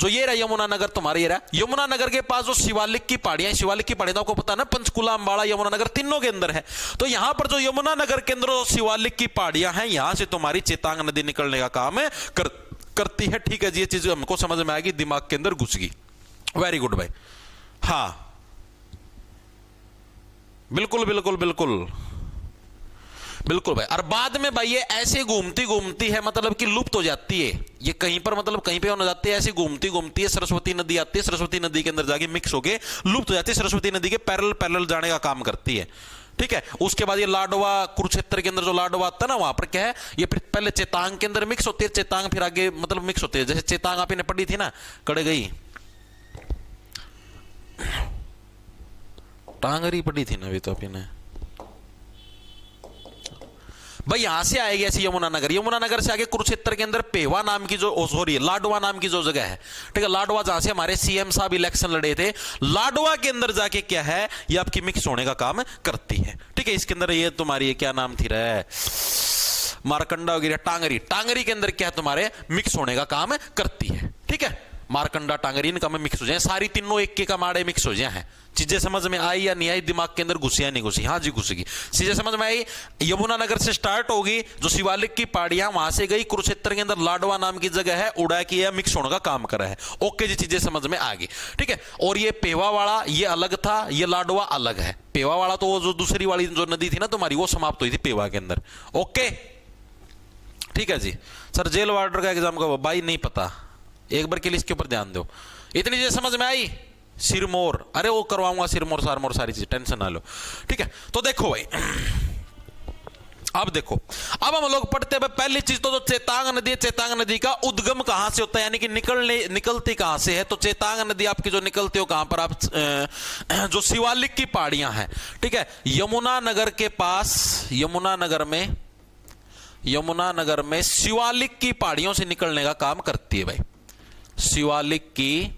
जो ये रहा यमुनानगर, तुम्हारे ये रहा यमुनानगर के पास जो शिवालिक की पहाड़ियां, शिवालिक की पहाड़ियां आपको पता है ना, पंचकुला, अंबाड़ा, यमुनानगर तीनों के अंदर है। तो यहां पर जो यमुनानगर के अंदर शिवालिक की पहाड़ियां हैं, यहां से तुम्हारी चेतांग नदी निकलने का काम करती है। ठीक है जी, ये चीज हमको समझ में आएगी, दिमाग के अंदर घुस गई, वेरी गुड भाई। हाँ बिल्कुल बिल्कुल बिल्कुल बिल्कुल भाई। और बाद में भाई ये ऐसे घूमती घूमती है, मतलब कि लुप्त हो जाती है, ये कहीं पर मतलब कहीं पे हो जाती है, ऐसे घूमती घूमती है, सरस्वती नदी आती है, सरस्वती नदी के अंदर जाके मिक्स होके लुप्त हो जाती है, सरस्वती नदी के पैरेलल जाने का काम करती है। ठीक है, उसके बाद ये लाडवा, कुरुक्षेत्र के अंदर जो लाडवा आता है ना, वहां पर क्या है, ये पहले चेतांग के अंदर मिक्स होती है, चेतांग फिर आगे मतलब मिक्स होती है। जैसे चेतांग आपने पढ़ी थी ना, कड़ गई, टांगरी पढ़ी थी ना अभी तो आपने भाई, यहां से आएगी ऐसी यमुनानगर, यमुनानगर से आगे कुरुक्षेत्र के अंदर पेवा नाम की जो, सॉरी लाडवा नाम की जो जगह है, ठीक है, लाडवा, जहां से हमारे सीएम साहब इलेक्शन लड़े थे, लाडवा के अंदर जाके क्या है, ये आपकी मिक्स होने का काम करती है। ठीक है, इसके अंदर ये तुम्हारी क्या नाम थी रे, मारकंडा वगैरह, टांगरी, टांगरी के अंदर क्या तुम्हारे मिक्स होने का काम करती है। ठीक है, मारकंडा टांगरी इनका में मिक्स हो जाए, सारी तीनों एक के का माड़े मिक्स हो जाए हैं। चीजें समझ में आई या नहीं आई, दिमाग के अंदर घुसी या नहीं घुसी? हाँ जी घुसेगी। चीजें समझ में आई, यमुनानगर से स्टार्ट होगी, जो शिवालिक की पहाड़ियां वहां से गई, कुरुक्षेत्र के अंदर लाडवा नाम की जगह है, उड़ा की है, मिक्स होने का काम कर रहा है। ओके जी, चीजें समझ में आ गई। ठीक है, और ये पेवा वाला ये अलग था, ये लाडवा अलग है। पेवा वाला तो वो जो दूसरी वाली जो नदी थी ना तुम्हारी, वो समाप्त हुई थी पेवा के अंदर। ओके ठीक है जी। सर जेल वार्डर का एग्जाम का भाई नहीं पता, एक बार के लिए इसके ऊपर ध्यान दो। इतनी चीजें समझ में आई? सिरमौर, अरे वो करवाऊंगा, सिरमौर सारमौर सारी चीज, टेंशन ना लो। ठीक है, तो देखो भाई, अब देखो, अब हम लोग पढ़ते हैं पहली चीज तो चेतांग नदी है। चेतांग नदी का उद्गम कहां से होता है, यानी कि निकलती कहां से है? तो चेतांग नदी आपकी जो निकलती हो कहां पर, आप जो शिवालिक की पहाड़ियां हैं, ठीक है, यमुनानगर के पास, यमुनानगर में शिवालिक की पहाड़ियों से निकलने का काम करती है भाई। शिवालिक की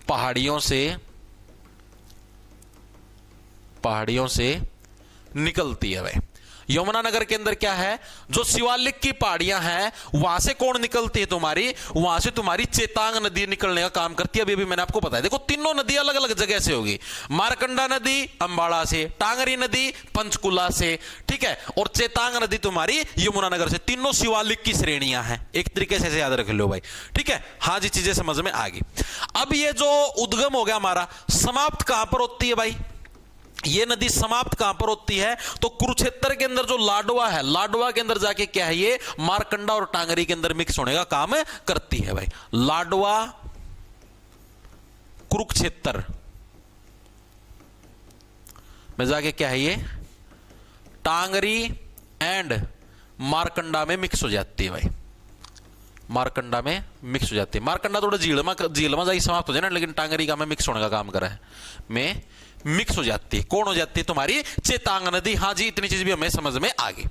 पहाड़ियों से निकलती है भाई। यमुनानगर के अंदर क्या है, जो शिवालिक की पहाड़ियां हैं वहां से कौन निकलती है तुम्हारी, वहां से तुम्हारी चेतांग नदी निकलने का काम करती है। अभी मैंने आपको बताया, देखो तीनों नदी अलग अलग जगह से होगी। मारकंडा नदी अंबाड़ा से, टांगरी नदी पंचकुला से, ठीक है, और चेतांग नदी तुम्हारी यमुनानगर से। तीनों शिवालिक की श्रेणियां हैं, एक तरीके से याद रख लो भाई, ठीक है। हाँ जी, चीजें समझ में आ गई। अब ये जो उद्गम हो गया हमारा, समाप्त कहां पर होती है भाई, ये नदी समाप्त कहां पर होती है, तो कुरुक्षेत्र के अंदर जो लाडवा है, लाडवा के अंदर जाके क्या है, ये मारकंडा और टांगरी के अंदर मिक्स होने का काम करती है भाई। लाडवा कुरुक्षेत्र में जाके क्या है, ये टांगरी एंड मारकंडा में मिक्स हो जाती है भाई। मारकंडा में मिक्स हो जाती है। मारकंडा थोड़ा झील में जाके समाप्त हो जाए ना, लेकिन टांगरी का में मिक्स होने का काम करा है, में मिक्स हो जाती है। कौन हो जाती है, तुम्हारी चेतांग नदी। हाँ जी, इतनी चीज भी हमें समझ में आ गई।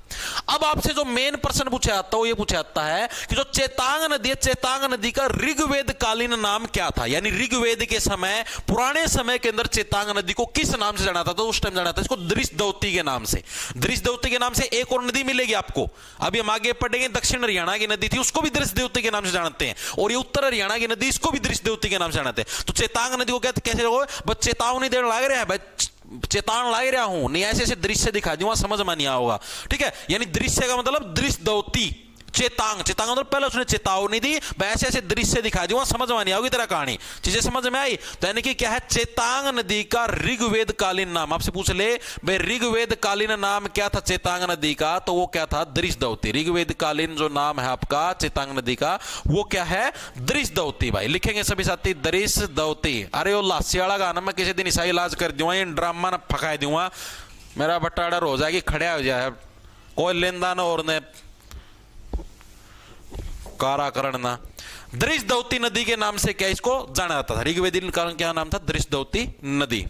अब आपसे जो मेन प्रश्न पूछा जाता है वो ये पूछा जाता है कि जो चेतांग नदी है, चेतांग नदी का ऋग्वेद कालीन नाम क्या था, यानी ऋग्वेद के समय, पुराने समय के अंदर चेतांग नदी को किस नाम से जाना था, तो उस टाइम जाना था इसको दृशदवती के नाम से। दृशदवती के नाम से एक और नदी मिलेगी आपको, अभी हम आगे पढ़ेंगे। दक्षिण हरियाणा की नदी थी, उसको भी दृशदवती के नाम से जानते हैं, और ये उत्तर हरियाणा की नदी, इसको भी दृशदवती के नाम से जानते हैं। तो चेतांग नदी को कैसे बस चेतावनी देने लग रहे हैं, चेतावनी ला रहा हूं, नहीं ऐसे ऐसे दृश्य दिखा दूंगा, समझ में नहीं आएगा, ठीक है। यानी दृश्य का मतलब दृशदवती, चेतांग, चेतांग मतलब पहले उसने चेतावनी दी, ऐसे ऐसे दृश्य दिखा दूंगा, समझ में नहीं आओगी तेरा कहानी। चीजें समझ में आई, तो यानी कि क्या है, चेतांग नदी का ऋग्वेद कालीन नाम। आपसे पूछ ले भाई ऋग्वेद कालीन नाम क्या था चेतांग नदी का, तो वो क्या था, दृशदवती। ऋग्वेद कालीन जो नाम है आपका चेतांग नदी का, वो क्या है, दृशदवती भाई। लिखेंगे सभी साथी, दृशदवती। अरे वो लासियाला गाना मैं किसी दिन ईसा इलाज कर दूंगा, ये ड्रामा ना फका दूंगा, मेरा बट्टा हो जाएगी, खड़े हो जाए, कोई लेन देन और ने काराकरण ना। दृशदवती नदी के नाम से क्या इसको जाना जाता था, ऋग्वेदी कारण क्या नाम था, दृशदवती नदी।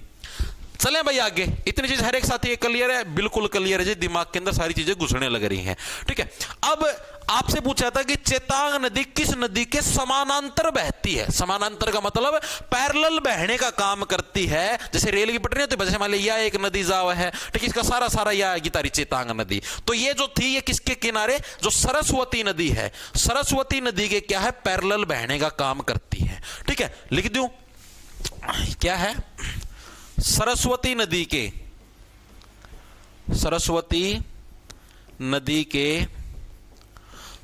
चले भाई आगे, इतनी चीज हर एक साथी क्लियर है, बिल्कुल क्लियर है जी, दिमाग के अंदर सारी चीजें घुसने लग रही हैं, ठीक है। अब आपसे पूछा था कि चेतांग नदी किस नदी के समानांतर बहती है। समानांतर का मतलब पैरेलल बहने का काम करती है, जैसे रेल की पटरी होती है, जैसे मान लिया एक नदी जाव है, ठीक, इसका सारा सारा यह आएगी तारी चेतांग नदी। तो ये जो थी, ये किसके किनारे, जो सरस्वती नदी है, सरस्वती नदी के क्या है, पैरेलल बहने का काम करती है, ठीक है। लिख दूं क्या है, सरस्वती नदी के, सरस्वती नदी के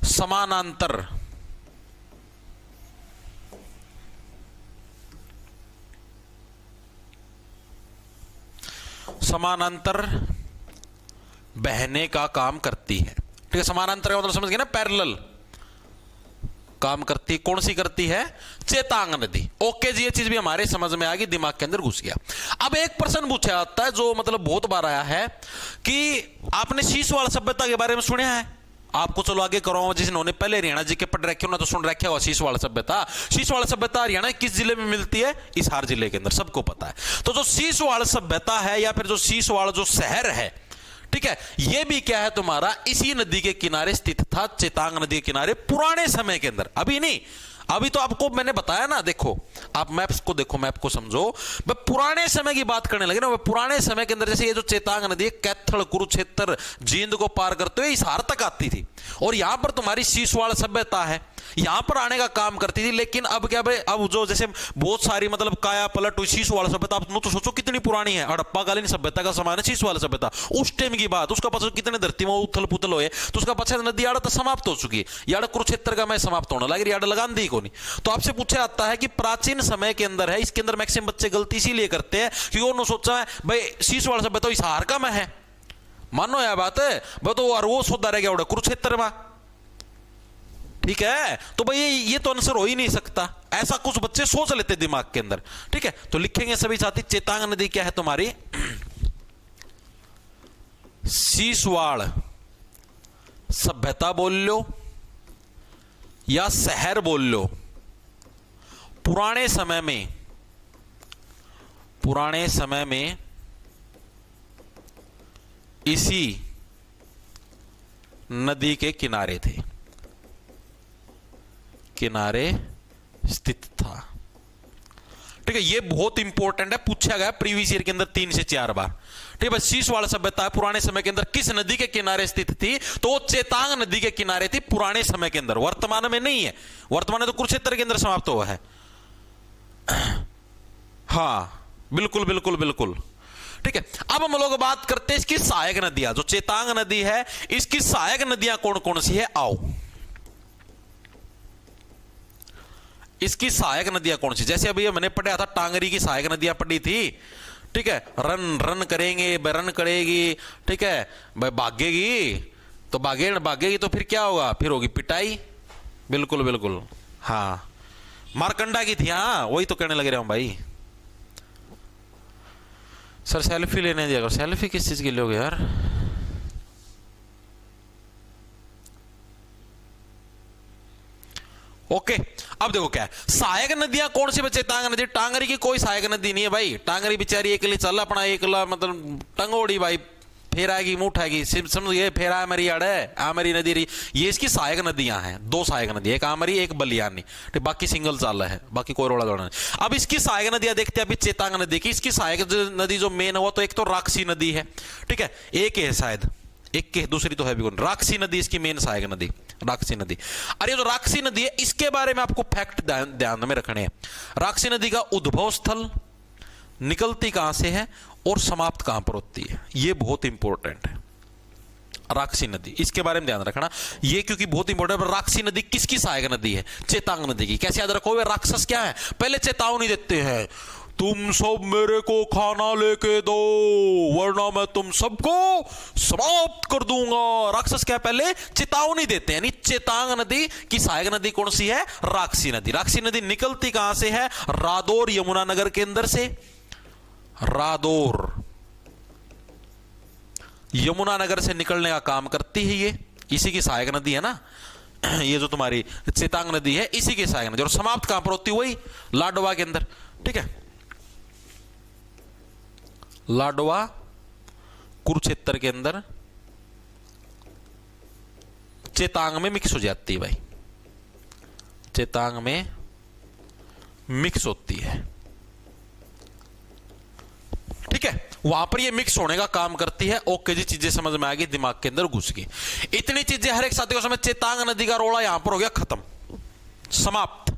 समानांतर बहने का काम करती है, ठीक है। समानांतर का मतलब समझ गए ना, पैरेलल काम करती, कौन सी करती है, चेतांग नदी। ओके जी, ये चीज भी हमारे समझ में आ गई, दिमाग के अंदर घुस गया। अब एक प्रश्न पूछा जाता है जो मतलब बहुत बार आया है कि आपने शीशवाड़ सभ्यता के बारे में सुना है, आपको चलो आगे करो, जिन्होंने पहले हरियाणा जी के पढ़ रखे हो ना, तो सुन रखे हो शीशवाड़ सभ्यता। शीशवाड़ सभ्यता हरियाणा किस जिले में मिलती है, हिसार जिले के अंदर, सबको पता है। तो जो शीशवाड़ सभ्यता है, या फिर जो शीशवाड़ जो शहर है, ठीक है, ये भी क्या है तुम्हारा, इसी नदी के किनारे स्थित था, चेतांग नदी के किनारे, पुराने समय के अंदर। अभी नहीं, अभी तो आपको मैंने बताया ना, देखो आप मैप्स को देखो, मैप को समझो, मैं पुराने समय की बात करने लगे ना। पुराने समय के अंदर जैसे ये जो चेतांग नदी कैथल, कुरुक्षेत्र, जींद को पार करते हुए हिसार तक आती थी, और यहां पर तुम्हारी शीशवाड़ सभ्यता है, यहां पर आने का काम करती थी। लेकिन अब क्या भाई, अब जो जैसे बहुत सारी मतलब काया पलट हुई शीशवाड़ सभ्यता, आप तो सोचो कितनी पुरानी है, हड़प्पाकालीन सभ्यता का समान है शीशवाड़ सभ्यता, उस टाइम की बात। उसका पता कितने धरती में उथल पुथल हुए, तो उसका पश्चात नदी याड़ तो समाप्त हो चुकी है, याड़ कुरुक्षेत्र का मैं समाप्त होने लगी, याड़ लगान दी को नहीं। तो आपसे पूछा जाता है कि प्राचीन समय के अंदर है, इसके अंदर मैक्सिमम बच्चे गलती इसीलिए करते हैं क्योंकि उन्होंने सोचा है भाई शीशवाड़ सभ्यता हिसार का में है, मानो यह बात है, वो सौदा रह गया कुरुक्षेत्र में, ठीक है। तो भाई ये तो आंसर हो ही नहीं सकता, ऐसा कुछ बच्चे सोच लेते दिमाग के अंदर, ठीक है। तो लिखेंगे सभी साथी, चेतांग नदी क्या है तुम्हारी, शीशवाड़ सभ्यता बोल लो या शहर बोल लो, पुराने समय में इसी नदी के किनारे थे, किनारे स्थित था। ठीक है, ये बहुत इंपॉर्टेंट है, पूछा गया प्रीवियस ईयर के अंदर 3 से 4 बार। ठीक है भाई, शीशवाड़ सभ्यता पुराने समय के अंदर किस नदी के किनारे स्थित थी? तो वो चेतांग नदी के किनारे थी पुराने समय के अंदर, वर्तमान में नहीं है। वर्तमान में तो कुरुक्षेत्र के अंदर समाप्त हुआ है। हाँ बिल्कुल बिल्कुल बिल्कुल। ठीक है, अब हम लोग बात करते हैं इसकी सहायक नदियां। जो चेतांग नदी है इसकी सहायक नदियां कौन कौन सी है? आओ, इसकी सहायक नदियां कौन सी? जैसे अभी मैंने पढ़ा था टांगरी की सहायक नदियां पढ़ी थी। ठीक है, रन रन करेंगे, रन करेगी, ठीक है भाई, भागेगी तो भागेगी तो फिर क्या होगा? फिर होगी पिटाई। बिल्कुल बिल्कुल, हाँ मारकंडा की थी। हाँ वही तो कहने लगे रहा हूं भाई। सर सेल्फी लेने दिया, सेल्फी किस चीज के लिए होगी यार? ओके, अब देखो क्या है सहायक नदियां कौन सी बचे? टांगरी नदी। टांगरी की कोई सहायक नदी नहीं है भाई। टांगरी बेचारी अकेली चल अपना एकला, मतलब टंगोड़ी भाई, फेराएगी मुंह उठाएगी, समझ ये फेरा मेरी अड़ है, आमरी नदी रही। ये इसकी सहायक नदियां हैं, 2 सहायक नदी, एक आमरी एक बलियानी। ठीक, बाकी सिंगल चाल है, बाकी कोई रोड़ा दौड़ा नहीं। अब इसकी सहायक नदियां देखते हैं अभी चेतांग नदी की। इसकी सहायक नदी जो मेन है वो तो एक तो राक्षी नदी है। ठीक है, एक है शायद, एक के, दूसरी तो है भी कौन? राक्षी नदी इसकी मेन सहायक नदी, राक्षी नदी। अरे जो राक्षी नदी है इसके बारे में आपको फैक्ट ध्यान में रखने हैं। राक्षी नदी का उद्भव स्थल, निकलती कहां से है और समाप्त कहां पर होती है, ये बहुत इंपॉर्टेंट है। राक्षी नदी, इसके बारे में ध्यान रखना ये, क्योंकि बहुत इंपॉर्टेंट है। राक्षी नदी किसकी सहायक नदी है? चेतांग नदी की। कैसे याद रखोगे? राक्षस क्या है? पहले चेतावनी देते हैं, तुम सब मेरे को खाना लेके दो वरना मैं तुम सबको समाप्त कर दूंगा। राक्षस क्या? पहले चेतावनी देते हैं। यानी चेतांग नदी की सहायक नदी कौन सी है? राक्षी नदी। राक्षी नदी निकलती कहां से है? रादौर यमुनानगर के अंदर से। रादौर यमुनानगर से निकलने का काम करती है ये, इसी की सहायक नदी है ना। ये जो तुम्हारी चेतांग नदी है इसी की सहायक नदी। और समाप्त कहां पर होती है? वही लाडवा के अंदर। ठीक है, लाडवा कुरुक्षेत्र के अंदर चेतांग में मिक्स हो जाती है भाई, चेतांग में मिक्स होती है। ठीक है, वहां पर ये मिक्स होने का काम करती है। ओके जी, चीजें समझ में आ गई, दिमाग के अंदर घुस गई। इतनी चीजें हर एक साथी को समझ। चेतांग नदी का रोड़ा यहां पर हो गया खत्म, समाप्त।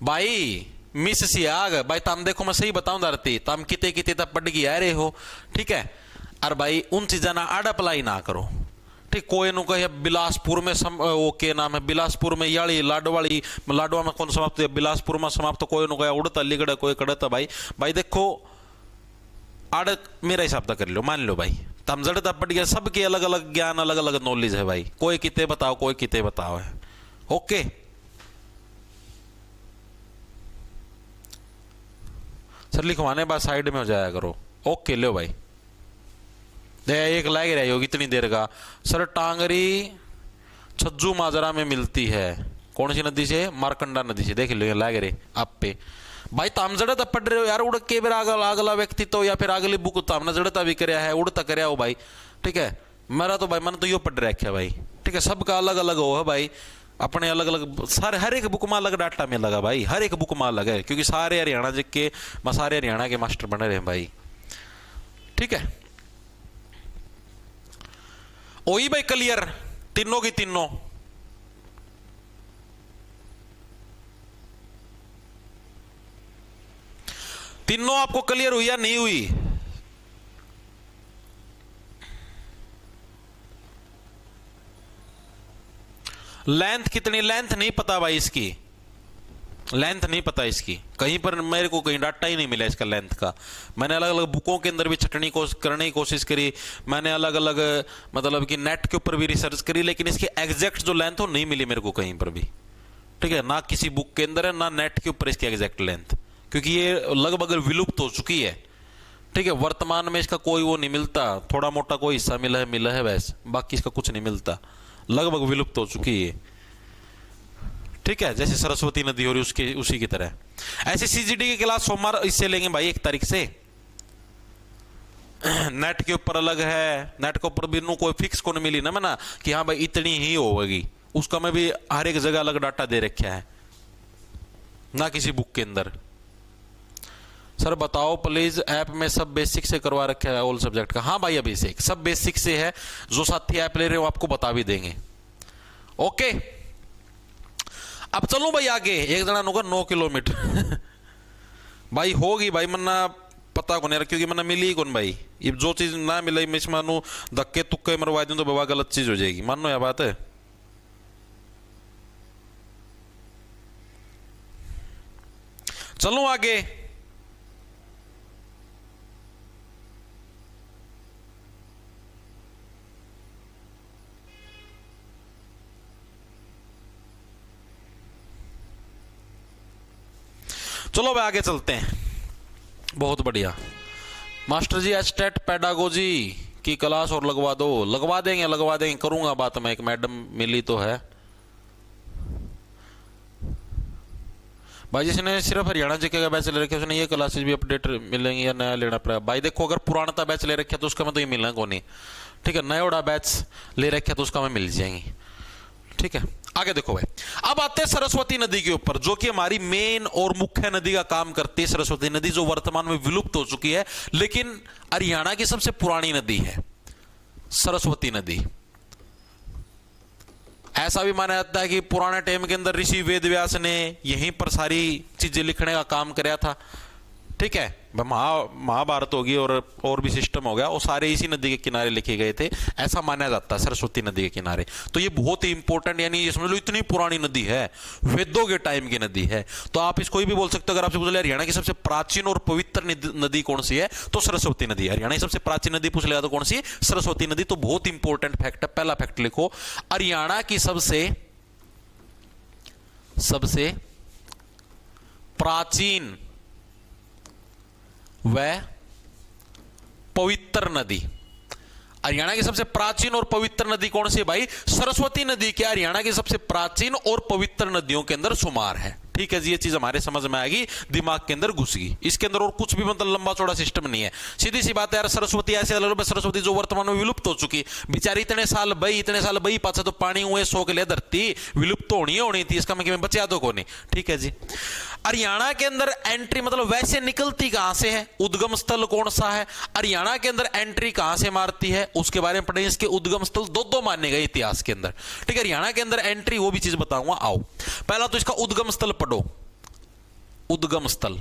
भाई मिस सी आग भाई, तम देखो मैं सही बताऊं धरती, तम किते किते तब पढ़ गई आ रहे हो। ठीक है, और भाई उन चीजा ना आड़ अप्लाई ना करो। ठीक, कोई नु कहे बिलासपुर में वो के नाम है, बिलासपुर में याली लाडवाड़ी, लाडवा में कौन समाप्त है? बिलासपुर में समाप्त। तो कोई नु कहे उड़ता लिगड़, कोई कड़ता। भाई देखो आड़ मेरा हिसाब तक कर लो, मान लो भाई तम जड़ता पड़ गया। सबके अलग अलग ज्ञान, अलग अलग नॉलेज है भाई। कोई किते बताओ, कोई किते बताओ है। ओके, सर लिखवाने बाद साइड में हो जाया करो। ओके लो भाई, एक लाग रही होगी इतनी देर का। सर टांगरी छज्जू माजरा में मिलती है, कौन सी नदी से? मारकंडा नदी से। देख लो लाग रहे आप पे भाई। ताम जड़ता पढ़ रहे हो यार, उड़ के फिर अगला व्यक्ति तो, या फिर अगली बुक तामना जड़ता भी कराया है, उड़ता कराया हो भाई। ठीक है, मेरा तो भाई मन तो यो पढ़ रखा भाई। ठीक है, सबका अलग अलग हो है भाई, अपने अलग अलग, सारे हर एक बुक में अलग डाटा में लगा भाई, हर एक बुक में अलग है, क्योंकि सारे हरियाणा के, सारे हरियाणा के मास्टर बने रहे भाई। ठीक है, वही भाई क्लियर तीनों की तीनों। तीनों आपको क्लियर हुई या नहीं हुई? लेंथ कितनी? लेंथ नहीं पता भाई, इसकी लेंथ नहीं पता इसकी। कहीं पर मेरे को कहीं डाटा ही नहीं मिला इसका लेंथ का। मैंने अलग अलग बुकों के अंदर भी छटनी करने की कोशिश करी, मैंने अलग अलग मतलब कि नेट के ऊपर भी रिसर्च करी, लेकिन इसकी एग्जैक्ट जो लेंथ हो नहीं मिली मेरे को कहीं पर भी। ठीक है, ना किसी बुक के अंदर है ना नेट के ऊपर इसकी एग्जैक्ट लेंथ, क्योंकि ये लगभग विलुप्त हो चुकी है। ठीक है, वर्तमान में इसका कोई वो नहीं मिलता, थोड़ा मोटा कोई हिस्सा मिला है वैसे, बाकी इसका कुछ नहीं मिलता, लगभग विलुप्त हो चुकी है। ठीक है, जैसे सरस्वती नदी हो रही उसके उसी की तरह। ऐसे सीजीडी की क्लास सोमवार इससे लेंगे भाई 1 तारीख से। नेट के ऊपर अलग है, नेट के ऊपर भी कोई फिक्स को नहीं मिली ना मना कि हाँ भाई इतनी ही होगी, उसका में भी हर एक जगह अलग डाटा दे रखा है ना किसी बुक के अंदर। सर बताओ प्लीज, ऐप में सब बेसिक से करवा रखा है ऑल सब्जेक्ट का? हाँ भैया बेसिक, सब बेसिक से है। जो साथी ऐप ले रहे हो आपको बता भी देंगे। ओके अब चलो भाई आगे। एक जना होगा 9 किलोमीटर भाई होगी भाई मन्ना पता को नहीं रहा, क्योंकि मैंने मिली कौन भाई, ये जो चीज ना मिले मैं मानू धक्के तुक्के मरवा दूं तो बाबा गलत चीज हो जाएगी, मानो यह बात है। चलो आगे। चलो भाई आगे चलते हैं। बहुत बढ़िया मास्टर जी, एचटेट पेडागोजी की क्लास और लगवा दो। लगवा देंगे करूंगा बात मैं, एक मैडम मिली तो है भाई जिसने सिर्फ हरियाणा जीके का बैच ले रखे उसने ये क्लासेस भी अपडेट मिलेंगी या नया लेना पड़ेगा? भाई देखो अगर पुराना बैच ले रखे तो उसका मैं तो ये मिलना को नहीं, ठीक है। नया बैच ले रखे तो उसका मैं मिल जाएंगी, ठीक है। आगे देखो भाई, अब आते हैं सरस्वती नदी के ऊपर, जो कि हमारी मेन और मुख्य नदी का काम करती है। सरस्वती नदी जो वर्तमान में विलुप्त हो चुकी है, लेकिन हरियाणा की सबसे पुरानी नदी है सरस्वती नदी। ऐसा भी माना जाता है कि पुराने टाइम के अंदर ऋषि वेद व्यास ने यहीं पर सारी चीजें लिखने का काम कराया था, ठीक है। महाभारत होगी और भी सिस्टम हो गया, और सारे इसी नदी के किनारे लिखे गए थे, ऐसा माना जाता है सरस्वती नदी के किनारे। तो ये बहुत ही इंपॉर्टेंट, यानी समझ लो इतनी पुरानी नदी है, वेदों के टाइम की नदी है। तो आप इसको भी बोल सकते हो, अगर आपसे पूछ लिया हरियाणा की सबसे प्राचीन और पवित्र नदी कौन सी है, तो सरस्वती नदी। हरियाणा की सबसे प्राचीन नदी पूछ लिया तो कौन सी? सरस्वती नदी। तो बहुत इंपॉर्टेंट फैक्ट है। पहला फैक्ट लिखो, हरियाणा की सबसे प्राचीन वह पवित्र नदी। हरियाणा की सबसे प्राचीन और पवित्र नदी कौन सी है भाई? सरस्वती नदी। क्या हरियाणा की सबसे प्राचीन और पवित्र नदियों के अंदर शुमार है, ठीक है जी। ये चीज हमारे समझ में आएगी, दिमाग के अंदर घुस गई। इसके अंदर और कुछ भी मतलब लंबा चौड़ा सिस्टम नहीं है, सीधी सी बात है यार। सरस्वती ऐसे सरस्वती जो वर्तमान में विलुप्त हो चुकी, बेचारी इतने साल बई पाचा तो पानी हुए 100 के लिए धरती विलुप्त तो होनी थी, इसका मैं बचा दो को नहीं, ठीक है जी। हरियाणा के अंदर एंट्री मतलब वैसे निकलती कहां से है, उद्गम स्थल कौन सा है, हरियाणा के अंदर एंट्री कहां से मारती है, उसके बारे में पढ़ेंगे। इसके उद्गम स्थल दो माने गए इतिहास के अंदर, ठीक है। हरियाणा के अंदर एंट्री वो भी चीज बताऊंगा, आओ। पहला तो इसका उद्गम स्थल पढ़ो। उद्गम स्थल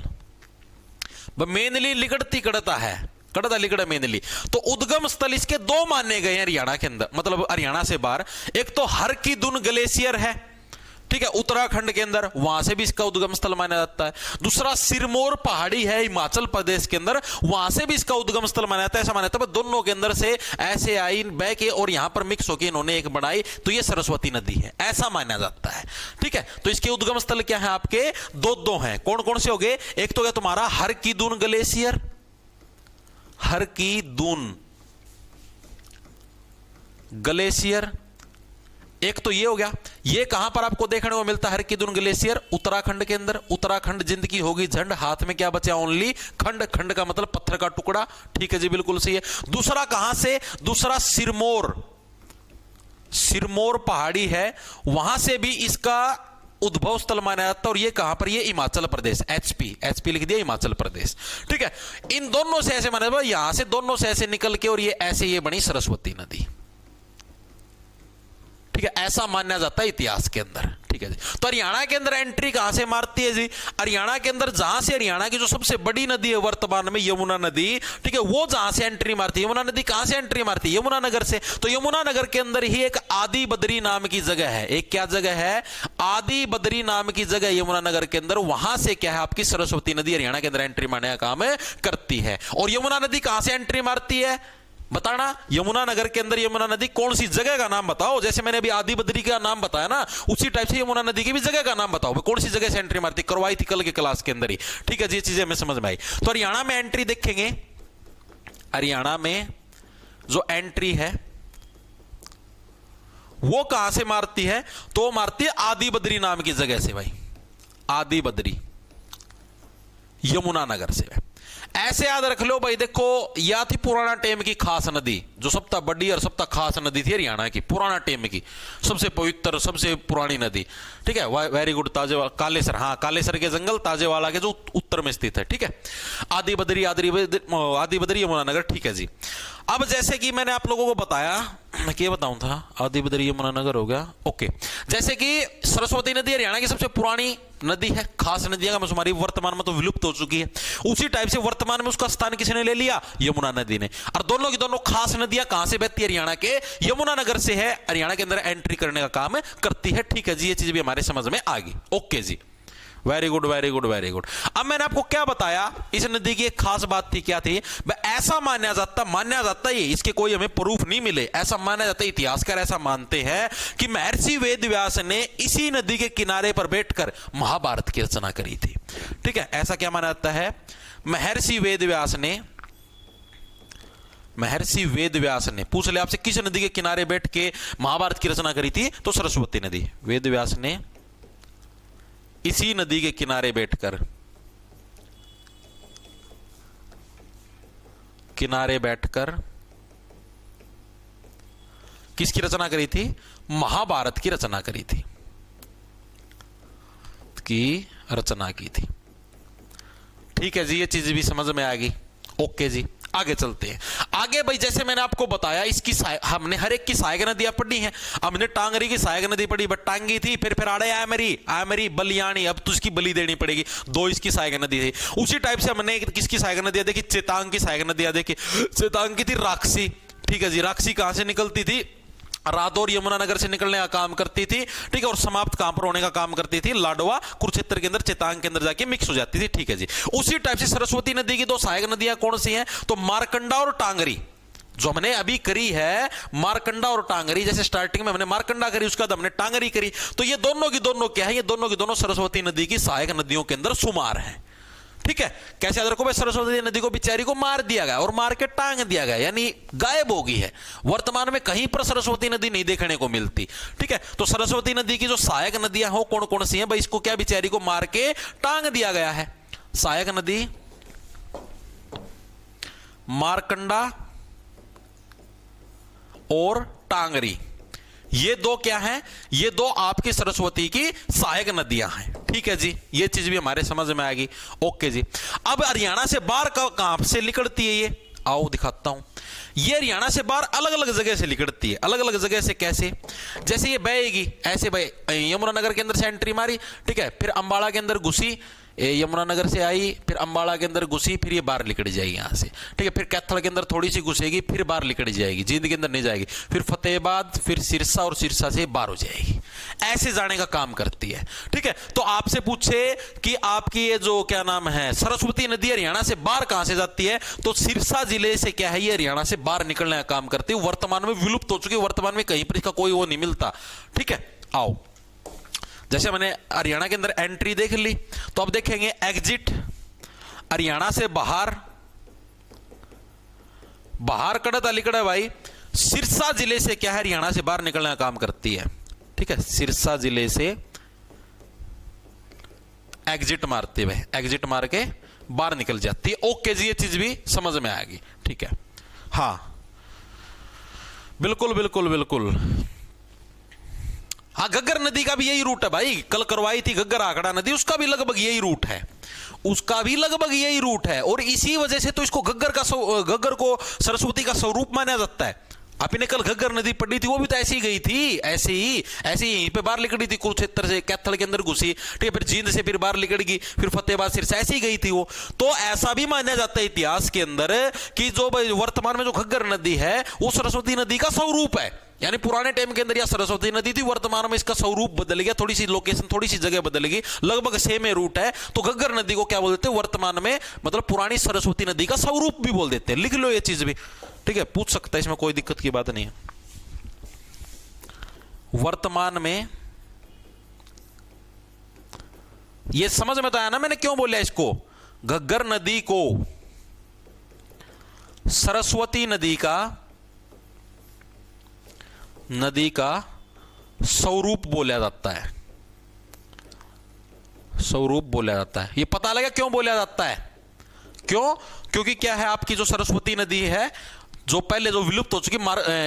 मेनली लिकड़ती कड़ता है, कड़ता लिकड़ा मेनली। तो उद्गम स्थल इसके 2 माने गए हैं हरियाणा के अंदर, मतलब हरियाणा से बाहर। एक तो हर की दुन ग्लेशियर है, ठीक है, उत्तराखंड के अंदर, वहां से भी इसका उद्गम स्थल माना जाता है। दूसरा सिरमौर पहाड़ी है हिमाचल प्रदेश के अंदर, वहां से भी इसका उद्गम स्थल माना जाता है। ऐसा माना जाता है दोनों के अंदर से ऐसे आई बह के और यहां पर मिक्स होकर इन्होंने एक बनाई, तो ये सरस्वती नदी है, ऐसा माना जाता है, ठीक है। तो इसके उद्गम स्थल क्या है आपके? 2 हैं। कौन कौन से हो गए? एक तो क्या तुम्हारा हर की दून ग्लेशियर, हर की दून ग्लेशियर, एक तो ये हो गया। ये कहां पर आपको देखने को मिलता है हर की दून ग्लेशियर? उत्तराखंड के अंदर। उत्तराखंड जिंदगी होगी झंड, हाथ में क्या बचा? ओनली खंड। खंड का मतलब पत्थर का टुकड़ा, ठीक है जी, बिल्कुल सही है। दूसरा कहां से? दूसरा सिरमौर पहाड़ी है, वहां से भी इसका उद्भव स्थल माना जाता है। और ये कहां पर? ये हिमाचल प्रदेश, एचपी लिख दिया, हिमाचल प्रदेश, ठीक है। इन दोनों से ऐसे माना जाता है, यहां से दोनों से ऐसे निकल के और ये ऐसे ये बनी सरस्वती नदी, ठीक है, ऐसा माना जाता है इतिहास के अंदर, ठीक है जी। तो हरियाणा के अंदर एंट्री कहां से मारती है जी? हरियाणा के अंदर जहां से हरियाणा की जो सबसे बड़ी नदी है वर्तमान में, यमुना नदी, ठीक है, वो जहां से एंट्री मारती है। यमुना नदी कहां से एंट्री मारती है? यमुना नगर से। तो यमुना नगर के अंदर ही एक आदि बद्री नाम की जगह है। एक क्या जगह है? आदि बद्री नाम की जगह यमुना नगर के अंदर, वहां से क्या है आपकी सरस्वती नदी हरियाणा के अंदर एंट्री मारने का काम करती है। और यमुना नदी कहां से एंट्री मारती है बताना? यमुना नगर के अंदर यमुना नदी कौन सी जगह का नाम बताओ। जैसे मैंने अभी आदि बद्री का नाम बताया ना, उसी टाइप से यमुना नदी की भी जगह का नाम बताओ, कौन सी जगह से एंट्री मारती, करवाई थी कल के क्लास के अंदर ही, ठीक है जी। ये चीजें हमें समझ में आई। तो हरियाणा में एंट्री देखेंगे, हरियाणा में जो एंट्री है वो कहां से मारती है? तो मारती है आदि बद्री नाम की जगह से भाई, आदि बद्री यमुना नगर से। ऐसे याद रख लो भाई, देखो या थी पुराना टेम की खास नदी, जो सबसे बड़ी और सबसे खास नदी थी हरियाणा की, पुराना टेम की सबसे पवित्र सबसे पुरानी नदी, ठीक है। Very good. ताजेवाला, कालेसर, हाँ कालेसर के जंगल ताजेवाला के जो उत्तर में स्थित है, ठीक है। आदि बदरी यमुना नगर, ठीक है जी। अब जैसे कि मैंने आप लोगों को बताया, मैं क्या बताऊं था, आदि बदरी यमुना नगर हो गया, ओके। जैसे कि सरस्वती नदी हरियाणा की सबसे पुरानी नदी है, खास नदी है, हमारी वर्तमान में तो विलुप्त हो चुकी है। उसी टाइप से वर्तमान में उसका स्थान किसने ले लिया, यमुना नदी ने। और दोनों की दोनों खास नदियां कहां से बहती है, हरियाणा के यमुना नगर से है, हरियाणा के अंदर एंट्री करने का काम करती है, ठीक है जी। ये चीज भी हमारे समझ में आ गई, ओके जी। Very good very good very good. अब मैंने आपको क्या बताया, इस नदी की एक खास बात थी, क्या थी, ऐसा माना जाता है, इसके कोई हमें प्रूफ नहीं मिले, ऐसा माना जाता है, इतिहासकार ऐसा मानते हैं कि महर्षि वेद व्यास ने इसी नदी के किनारे पर बैठकर महाभारत की रचना करी थी, ठीक है। ऐसा क्या माना जाता है, महर्षि वेद व्यास ने पूछ ले आपसे किस नदी के किनारे बैठ के महाभारत की रचना करी थी, तो सरस्वती नदी। वेद व्यास ने इसी नदी के किनारे बैठकर किसकी रचना करी थी, महाभारत की रचना करी थी, ठीक है जी। ये चीज भी समझ में आ गई, ओके जी। आगे चलते हैं। आगे भाई जैसे मैंने आपको बताया, इसकी हमने हर एक की सहायक नदियां पढ़ी हैं। हमने टांगरी की सहायक नदी पढ़ी, बट टांगी थी, फिर आड़े आमरी बलियानी, अब तो इसकी बलि देनी पड़ेगी, दो इसकी सहायक नदी थी। उसी टाइप से हमने किसकी सहायक नदियां देखी, चेतांग की सहायक नदियां देखी। चेतांग की थी राक्षी, ठीक है जी। राक्षी कहां से निकलती थी, रादौर यमुना नगर से निकलने का काम करती थी, ठीक है, और समाप्त कहां पर होने का काम करती थी, लाडवा कुरुक्षेत्र के अंदर, चेतांग के अंदर जाके मिक्स हो जाती थी, ठीक है जी। उसी टाइप से सरस्वती नदी की दो सहायक नदियां कौन सी हैं, तो मारकंडा और टांगरी, जो हमने अभी करी है, मारकंडा और टांगरी। जैसे स्टार्टिंग में हमने मारकंडा करी, उसके बाद हमने टांगरी करी, तो ये दोनों की दोनों क्या है, ये दोनों की दोनों सरस्वती नदी की सहायक नदियों के अंदर शुमार है, ठीक है। कैसे याद रखो भाई, सरस्वती नदी को बेचारी को मार दिया गया और मार के टांग दिया गया, यानी गायब हो गई है। वर्तमान में कहीं पर सरस्वती नदी नहीं देखने को मिलती, ठीक है। तो सरस्वती नदी की जो सहायक नदियां हो कौन कौन सी हैं भाई, इसको क्या बेचारी को मार के टांग दिया गया है। सहायक नदी मारकंडा और टांगरी, ये दो क्या हैं, ये दो आपकी सरस्वती की सहायक नदियां हैं, ठीक है जी। ये चीज भी हमारे समझ में आएगी, ओके जी। अब हरियाणा से बाहर कहां से निकलती है ये, आओ दिखाता हूं। ये हरियाणा से बाहर अलग अलग जगह से निकलती है, अलग अलग जगह से कैसे, जैसे ये बहेगी ऐसे बहे, यमुना नगर के अंदर से एंट्री मारी, ठीक है, फिर अंबाला के अंदर घुसी, यमुना नगर से आई, फिर अंबाला के अंदर घुसी, फिर ये बाहर निकल जाएगी यहां से, ठीक है। फिर कैथल के अंदर थोड़ी सी घुसेगी, फिर बाहर निकल जाएगी, जींद के अंदर नहीं जाएगी, फिर फतेहाबाद, फिर सिरसा, और सिरसा से बाहर हो जाएगी, ऐसे जाने का काम करती है, ठीक है। तो आपसे पूछे कि आपकी ये जो क्या नाम है सरस्वती नदी हरियाणा से बाहर कहां से जाती है, तो सिरसा जिले से क्या है, ये हरियाणा से बाहर निकलने का काम करती है। वर्तमान में विलुप्त हो चुकी है, वर्तमान में कहीं पर इसका कोई वो नहीं मिलता, ठीक है। आओ, जैसे मैंने हरियाणा के अंदर एंट्री देख ली, तो अब देखेंगे एग्जिट, हरियाणा से बाहर कड़त अलीकड़ भाई, सिरसा जिले से क्या है, हरियाणा से बाहर निकलने का काम करती है, ठीक है। सिरसा जिले से एग्जिट मारते हुए, एग्जिट मार के बाहर निकल जाती है, ओके जी। ये चीज भी समझ में आएगी, ठीक है। हाँ बिल्कुल बिल्कुल बिल्कुल। हाँ, घग्गर नदी का भी यही रूट है भाई, कल करवाई थी घग्गर आंकड़ा नदी, उसका भी लगभग यही रूट है, और इसी वजह से तो इसको घग्गर को सरस्वती का स्वरूप माना जाता है। आपने कल घग्गर नदी पढ़ी थी, वो भी तो ऐसी गई थी, ऐसे ही यहीं पे बाहर निकली थी, कुरुक्षेत्र से कैथल के अंदर घुसी, ठीक है, फिर जींद से फिर बाहर निकल गई, फिर फतेहाबाद सिरसा, ऐसी गई थी वो। तो ऐसा भी माना जाता है इतिहास के अंदर कि जो वर्तमान में जो घग्गर नदी है वो सरस्वती नदी का स्वरूप है, यानी पुराने टाइम के अंदर यह सरस्वती नदी थी, वर्तमान में इसका स्वरूप बदल गया, थोड़ी सी लोकेशन, थोड़ी सी जगह बदल गई, लगभग सेम रूट है। तो घग्गर नदी को क्या बोल देते हैं वर्तमान में, मतलब पुरानी सरस्वती नदी का स्वरूप भी बोल देते हैं। लिख लो ये चीज भी, ठीक है, पूछ सकता है, इसमें कोई दिक्कत की बात नहीं है। वर्तमान में ये समझ में तो आया ना मैंने क्यों बोला इसको, घग्गर नदी को सरस्वती नदी का स्वरूप बोला जाता है, स्वरूप बोला जाता है। ये पता लगा क्यों बोला जाता है, क्यों? क्योंकि क्या है, आपकी जो सरस्वती नदी है जो पहले जो विलुप्त हो चुकी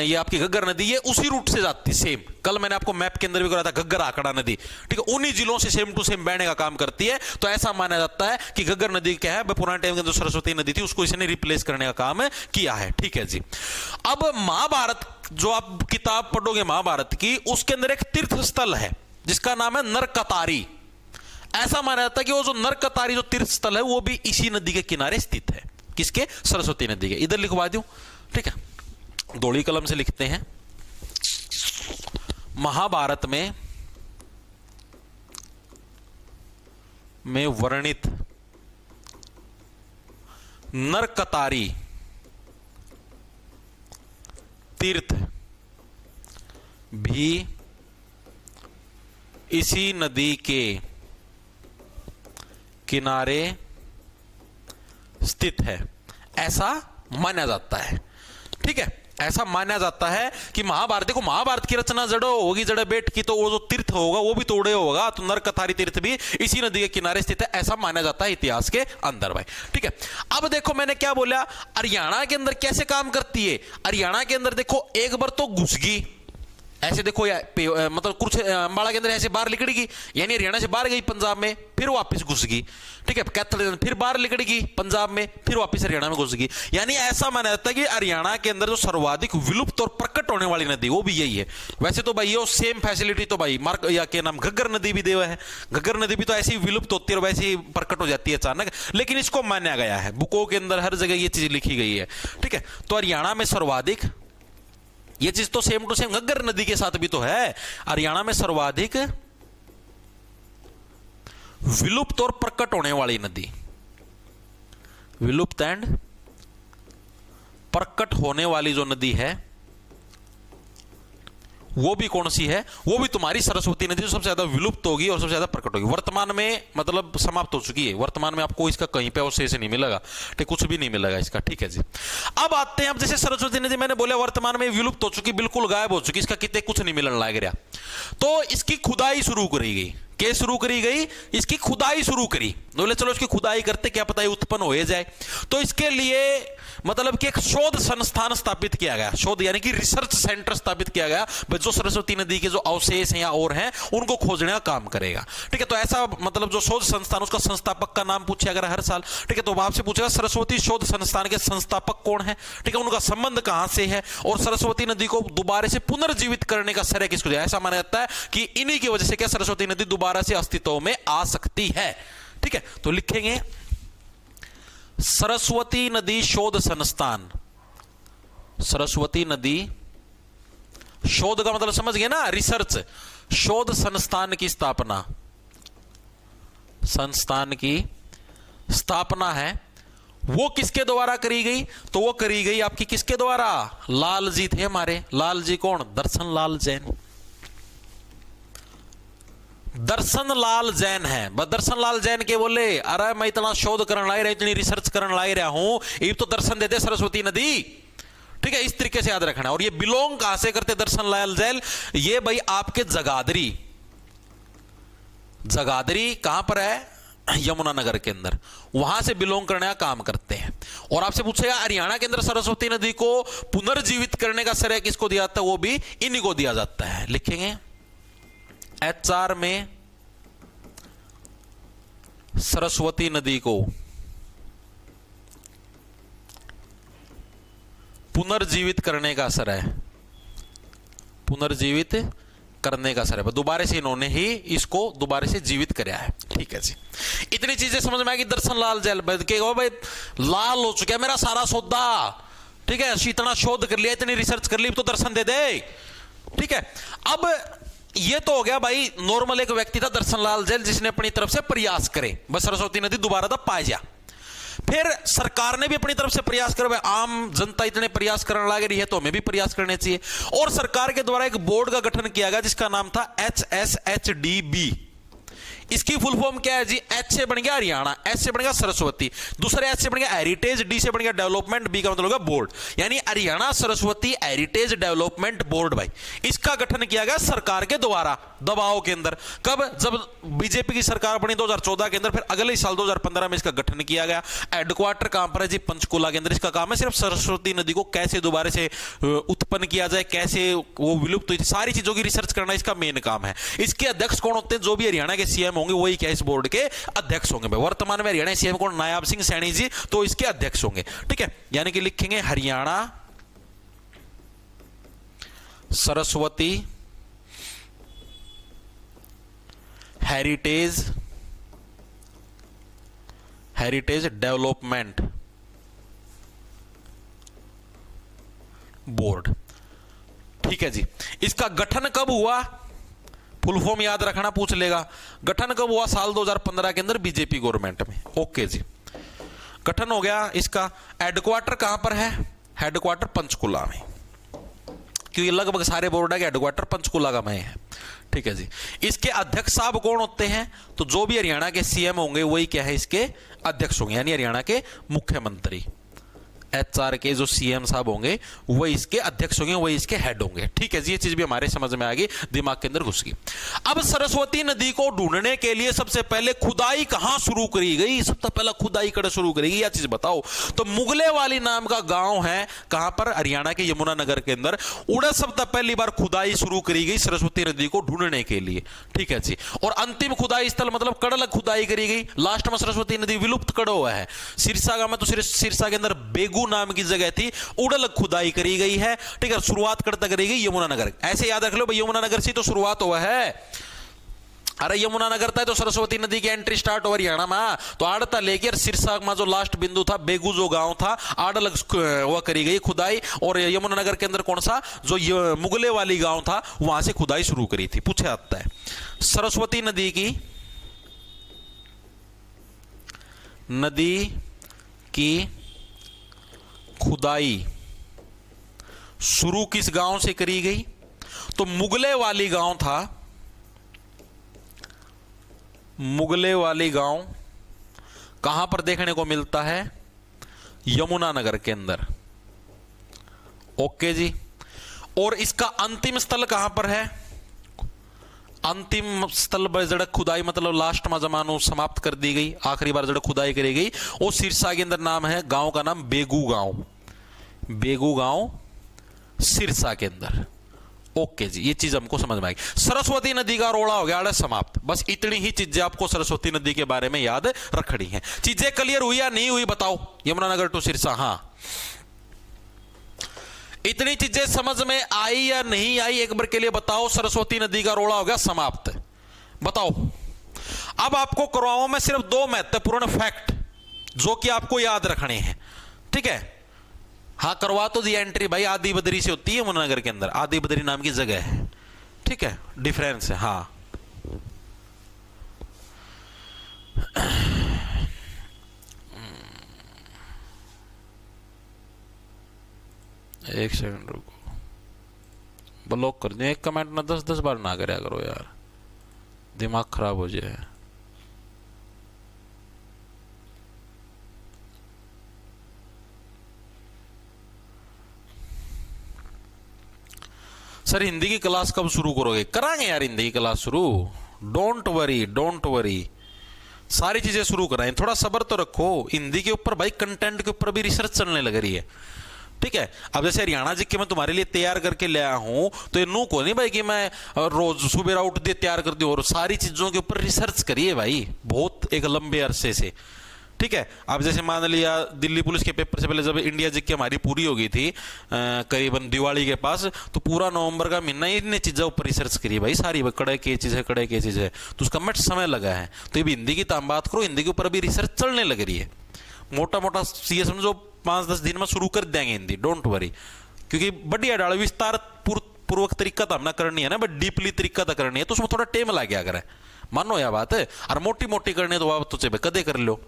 ये आपकी घग्गर नदी, ये उसी रूट से जाती सेम। कल मैंने आपको मैप के अंदर भी कराया था घग्गर आंकड़ा नदी, ठीक है, उन्हीं जिलों से सेम टू सेम बहने का काम करती है। तो ऐसा माना जाता है कि घग्गर नदी क्या है, पुराने टाइम के अंदर सरस्वती नदी थी, उसको इसने रिप्लेस करने का काम किया है। ठीक है जी। अब महाभारत जो आप किताब पढ़ोगे महाभारत की, उसके अंदर एक तीर्थ स्थल है जिसका नाम है नरकतारी। ऐसा माना जाता है कि वो जो नरकतारी जो तीर्थ स्थल है वो भी इसी नदी के किनारे स्थित है। किसके? सरस्वती नदी के। इधर लिखवा दूं, ठीक है, दोड़ी कलम से लिखते हैं। महाभारत में वर्णित नरकतारी तीर्थ भी इसी नदी के किनारे स्थित है, ऐसा माना जाता है। ठीक है, ऐसा माना जाता है कि महाभारत, देखो महाभारत की रचना जड़ो होगी, जड़े बैठ की, तो वो जो तीर्थ होगा वो भी तोड़े होगा, तो नरकतारी तीर्थ भी इसी नदी के किनारे स्थित है, ऐसा माना जाता है इतिहास के अंदर भाई। ठीक है, अब देखो मैंने क्या बोला, हरियाणा के अंदर कैसे काम करती है। हरियाणा के अंदर देखो एक बार तो घुस गई, ऐसे देखो मतलब कुछ अंबाला के अंदर ऐसे बाहर निकलेगी, यानी हरियाणा से बाहर गई पंजाब में, फिर वापस घुस गई। ठीक है, कैथल फिर बाहर निकलेगी पंजाब में, फिर वापस हरियाणा में घुस गई। यानी ऐसा माना जाता है कि हरियाणा के अंदर जो सर्वाधिक विलुप्त और प्रकट होने वाली नदी वो भी यही है। वैसे तो भाई ये सेम फैसिलिटी तो भाई मार्क या के नाम घग्गर नदी भी देवा है। घग्गर नदी भी तो ऐसी विलुप्त होती है और वैसे ही प्रकट हो जाती है अचानक, लेकिन इसको माना गया है, बुकों के अंदर हर जगह ये चीज लिखी गई है। ठीक है, तो हरियाणा में सर्वाधिक, ये चीज तो सेम टू सेम घग्गर नदी के साथ भी तो है, हरियाणा में सर्वाधिक विलुप्त और प्रकट होने वाली नदी, विलुप्त एंड प्रकट होने वाली जो नदी है वो भी कौन सी है? वो भी तुम्हारी सरस्वती नदी, जो सबसे ज्यादा विलुप्त होगी और सबसे ज्यादा प्रकट होगी। वर्तमान में मतलब समाप्त हो चुकी है, वर्तमान में आपको इसका कहीं पे अवशेष नहीं मिलेगा, ठीक, कुछ भी नहीं मिलेगा इसका। ठीक है जी। अब आते हैं, अब जैसे सरस्वती नदी मैंने बोला वर्तमान में विलुप्त हो चुकी, बिल्कुल गायब हो चुकी, इसका कितने कुछ नहीं मिलने लग रहा, तो इसकी खुदाई शुरू करी गई। क्या शुरू करी गई? इसकी खुदाई शुरू करी। बोले चलो इसकी खुदाई करते, क्या पता ये उत्पन्न हो जाए। तो इसके लिए मतलब कि एक शोध संस्थान स्थापित किया गया, शोध यानी कि रिसर्च सेंटर स्थापित किया गया, जो सरस्वती नदी के जो अवशेष हैं या और हैं उनको खोजने का काम करेगा। ठीक है, तो ऐसा मतलब जो शोध संस्थान, उसका संस्थापक का नाम पूछा गया हर साल। ठीक है, तो आपसे पूछेगा सरस्वती शोध संस्थान के संस्थापक कौन है, ठीक है, उनका संबंध कहां से है, और सरस्वती नदी को दोबारा से पुनर्जीवित करने का श्रेय किसको दिया। ऐसा माना जाता है कि इन्हीं की वजह से क्या सरस्वती नदी दोबारा से अस्तित्व में आ सकती है। ठीक है, तो लिखेंगे सरस्वती नदी शोध संस्थान। सरस्वती नदी शोध का मतलब समझ गए ना, रिसर्च, शोध संस्थान की स्थापना, संस्थान की स्थापना है वो किसके द्वारा करी गई? तो वो करी गई आपकी किसके द्वारा? लाल जी थे हमारे। लाल जी कौन? दर्शन लाल जैन। दर्शन लाल जैन है। बस दर्शन लाल जैन के बोले अरे मैं इतना शोध करने ला रहा, इतनी रिसर्च करने ला रहा हूं, ये तो दर्शन दे दे सरस्वती नदी। ठीक है, इस तरीके से याद रखना। और ये बिलोंग कहां से करते दर्शन लाल जैन? ये भाई आपके जगाधरी, जगाधरी कहां पर है? यमुनानगर के अंदर, वहां से बिलोंग करने का काम करते हैं। और आपसे पूछेगा हरियाणा के अंदर सरस्वती नदी को पुनर्जीवित करने का श्रेय किसको दिया जाता है? वो भी इन्हीं को दिया जाता है। लिखेंगे HR में सरस्वती नदी को पुनर्जीवित करने का श्रेय, पुनर्जीवित करने का श्रेय, दोबारा से इन्होंने ही इसको दोबारा से जीवित कराया है। ठीक है जी, इतनी चीजें समझ में आएगी। दर्शन लाल जैन के भाई लाल हो चुका है मेरा सारा सौदा, ठीक है, इतना शोध कर लिया, इतनी रिसर्च कर ली, तो दर्शन दे दे। ठीक है, अब ये तो हो गया भाई नॉर्मल एक व्यक्ति था दर्शन लाल जैन जिसने अपनी तरफ से प्रयास करे बस सरस्वती नदी दोबारा तब पाए जा। फिर सरकार ने भी अपनी तरफ से प्रयास करे, आम जनता इतने प्रयास करने लग रही है तो हमें भी प्रयास करने चाहिए। और सरकार के द्वारा एक बोर्ड का गठन किया गया जिसका नाम था HSHDB, इसकी फुल फॉर्म क्या है जी? एच से बन गया हरियाणा, एस से बन गया सरस्वती, दूसरे एच से बन गया हेरिटेज, डी से बन गया डेवलपमेंट, बी का मतलब होगा बोर्ड, यानी Haryana Saraswati heritage development board. भाई इसका गठन किया गया सरकार के द्वारा दबाव के अंदर। कब? जब बीजेपी की सरकार बनी 2014 के अंदर, फिर अगले साल 2015 में इसका गठन किया गया। हेडक्वार्टर कहां पर है जी? पंचकुला के अंदर। इसका काम है सिर्फ सरस्वती नदी को कैसे दोबारा से उत्पन्न किया जाए, कैसे वो विलुप्त हुई थी, सारी चीजों की रिसर्च करना इसका मेन काम है। इसके अध्यक्ष कौन होते हैं? जो भी हरियाणा के सीएम होंगे वही क्या इस बोर्ड के अध्यक्ष होंगे। वर्तमान में हरियाणा सीएम कौन? नायाब सिंह सैनी जी, तो इसके अध्यक्ष होंगे। ठीक है, यानी कि लिखेंगे Haryana Saraswati heritage development board. ठीक है जी। इसका गठन कब हुआ? फुल फॉर्म याद रखना, पूछ लेगा। गठन कब हुआ? साल 2015 के अंदर बीजेपी गवर्नमेंट में। ओके जी, गठन हो गया इसका। हेडक्वार्टर कहां पर है? हेडक्वार्टर पंचकुला में, क्योंकि लगभग सारे बोर्ड के हेडक्वार्टर पंचकुला का में है। ठीक है जी। इसके अध्यक्ष साहब कौन होते हैं? तो जो भी हरियाणा के सीएम होंगे वही क्या है इसके अध्यक्ष होंगे, यानी हरियाणा के मुख्यमंत्री। एचआर के जो सीएम साहब होंगे वही इसके अध्यक्ष होंगे, वही इसके हेड होंगे। ठीक है जी, ये चीज भी हमारे समझ में आ गई, दिमाग के अंदर घुस गई। अब सरस्वती नदी को ढूंढने के लिए सबसे पहले खुदाई कहां शुरू करी गई? सबसे पहले खुदाई कहां शुरू करी गई, यह चीज बताओ। तो मुगले वाली नाम का गांव है, कहां पर? हरियाणा के यमुनानगर के अंदर। उड़े सबसे पहली बार खुदाई शुरू करी गई सरस्वती नदी को ढूंढने के लिए। ठीक है जी। और अंतिम खुदाई स्थल मतलब कड़लग खुदाई करी गई। लास्ट में सरस्वती नदी विलुप्त कड़ा हुआ है। सिरसा का में तो सिरसा के अंदर बेगू नाम की जगह थी, उड़लग खुदाई करी गई है। ठीक है, शुरुआत करता करी गई यमुनानगर। ऐसे याद रख लो भाई, यमुनानगर से तो शुरुआत हुआ है। अरे यमुनानगर था तो सरस्वती नदी की एंट्री स्टार्ट हो हरियाणा में। तो आड़ता लेकर सिरसा में जो लास्ट बिंदु था, बेगू जो गांव था, आड़लग वह करी गई खुदाई। और यमुनानगर के अंदर कौन सा? जो मुगले वाली गांव था, वहां से खुदाई शुरू करी थी। पूछा जाता है सरस्वती नदी की खुदाई शुरू किस गांव से करी गई? तो मुगले वाली गांव था। मुगले वाली गांव कहां पर देखने को मिलता है? यमुनानगर के अंदर। ओके जी। और इसका अंतिम स्थल कहां पर है? अंतिम स्थल जड़क खुदाई मतलब लास्ट में जमानो समाप्त कर दी गई, आखिरी बार जड़क खुदाई करी गई वो सिरसा के अंदर। नाम है गांव का नाम बेगू गांव, बेगू गांव सिरसा के अंदर। ओके जी, ये चीज हमको समझ में आई। सरस्वती नदी का रोड़ा हो गया समाप्त। बस इतनी ही चीजें आपको सरस्वती नदी के बारे में याद रखनी है। चीजें क्लियर हुई या नहीं हुई बताओ? यमुनानगर टू सिरसा, हाँ इतनी चीजें समझ में आई या नहीं आई एक बार के लिए बताओ। सरस्वती नदी का रोड़ा हो गया समाप्त, बताओ। अब आपको करवाऊं मैं सिर्फ 2 महत्वपूर्ण फैक्ट जो कि आपको याद रखने हैं। ठीक है, हाँ करवा तो दी एंट्री भाई आदि बदरी से होती है यमुनानगर के अंदर। आदि बदरी नाम की जगह है। ठीक है, डिफरेंस है। हाँ एक सेकंड रुको, ब्लॉक कर दिया। एक कमेंट ना 10-10 बार ना करया करो यार, दिमाग खराब हो जाए। सर हिंदी की क्लास कब शुरू करोगे? कराएंगे यार हिंदी की क्लास शुरू, डोंट वरी डोंट वरी, सारी चीजें शुरू कराएं। थोड़ा सब्र तो रखो। हिंदी के ऊपर भाई कंटेंट के ऊपर भी रिसर्च चलने लग रही है। ठीक है, अब जैसे हरियाणा जी के मैं तुम्हारे लिए तैयार करके ले आया हूं, तो ये नू को नहीं भाई कि मैं रोज सुबह उठ दे तैयार कर दूं, और सारी चीजों के ऊपर रिसर्च करिए भाई बहुत एक लंबे अरसे से। ठीक है, अब जैसे मान लिया दिल्ली पुलिस के पेपर से पहले जब इंडिया जी की हमारी पूरी हो गई थी करीबन दिवाली के पास, तो पूरा नवंबर का महीना इतनी चीजों ऊपर रिसर्च करी भाई सारी, कड़े की चीज है कड़े की चीज है, तो उसका मट समय लगा है। तो ये हिंदी की ताम बात करो, हिंदी के ऊपर अभी रिसर्च चलने लग रही है। मोटा मोटा ये समझो 5-10 दिन में शुरू कर देंगे हिंदी, डोंट वरी। क्योंकि बढ़िया डाल विस्तार पूर्वक तरीका तो हमने करनी है ना, बट डीपली तरीका तो करनी है, तो उसमें थोड़ा टाइम लग गया करे, मानो यह बात है। और मोटी मोटी करनी तो आप तो चाहे कदे कर लो।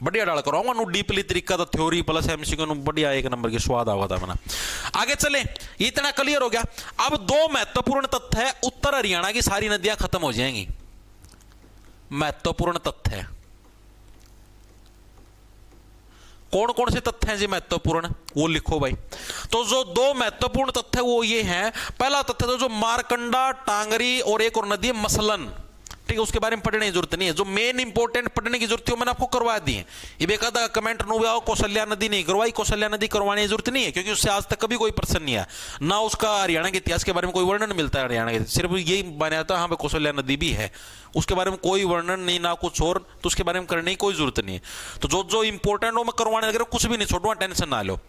बढ़िया डाल कराऊंगा नु डीपली तरीका तो थ्योरी प्लस एमसीक्यू नु बढ़िया एक नंबर की स्वाद आवा था मना। आगे चले, इतना क्लियर हो गया। अब दो महत्वपूर्ण तथ्य है, उत्तर हरियाणा की सारी नदियां खत्म हो जाएंगी। महत्वपूर्ण तथ्य है, कौन कौन से तथ्य हैं जी महत्वपूर्ण, वो लिखो भाई। तो जो दो महत्वपूर्ण तथ्य वो ये हैं, पहला तथ्य तो जो मारकंडा, टांगरी और एक और नदी है मसलन, ठीक है, उसके बारे में पढ़ने की जरूरत नहीं है। जो मेन इंपोर्टेंट पढ़ने की जरूरत है मैंने आपको करवा दी है। ये बेकायदा कमेंट नो आओ कौशल्या नदी नहीं करवाई, कौशल्या नदी करवाने की जरूरत नहीं है, क्योंकि उससे आज तक कभी कोई प्रश्न नहीं आया, ना उसका हरियाणा के इतिहास के बारे में कोई वर्णन मिलता है हरियाणा के, सिर्फ यही बनाया था हाँ भाई कौशल्या नदी भी है, उसके बारे में कोई वर्णन नहीं ना कुछ और, तो उसके बारे में करने की कोई जरूरत नहीं है। तो जो जो इंपॉर्टेंट हो मैं करवाने लग रहा हूं, कुछ भी नहीं छोड़ूंगा, टेंशन ना लो।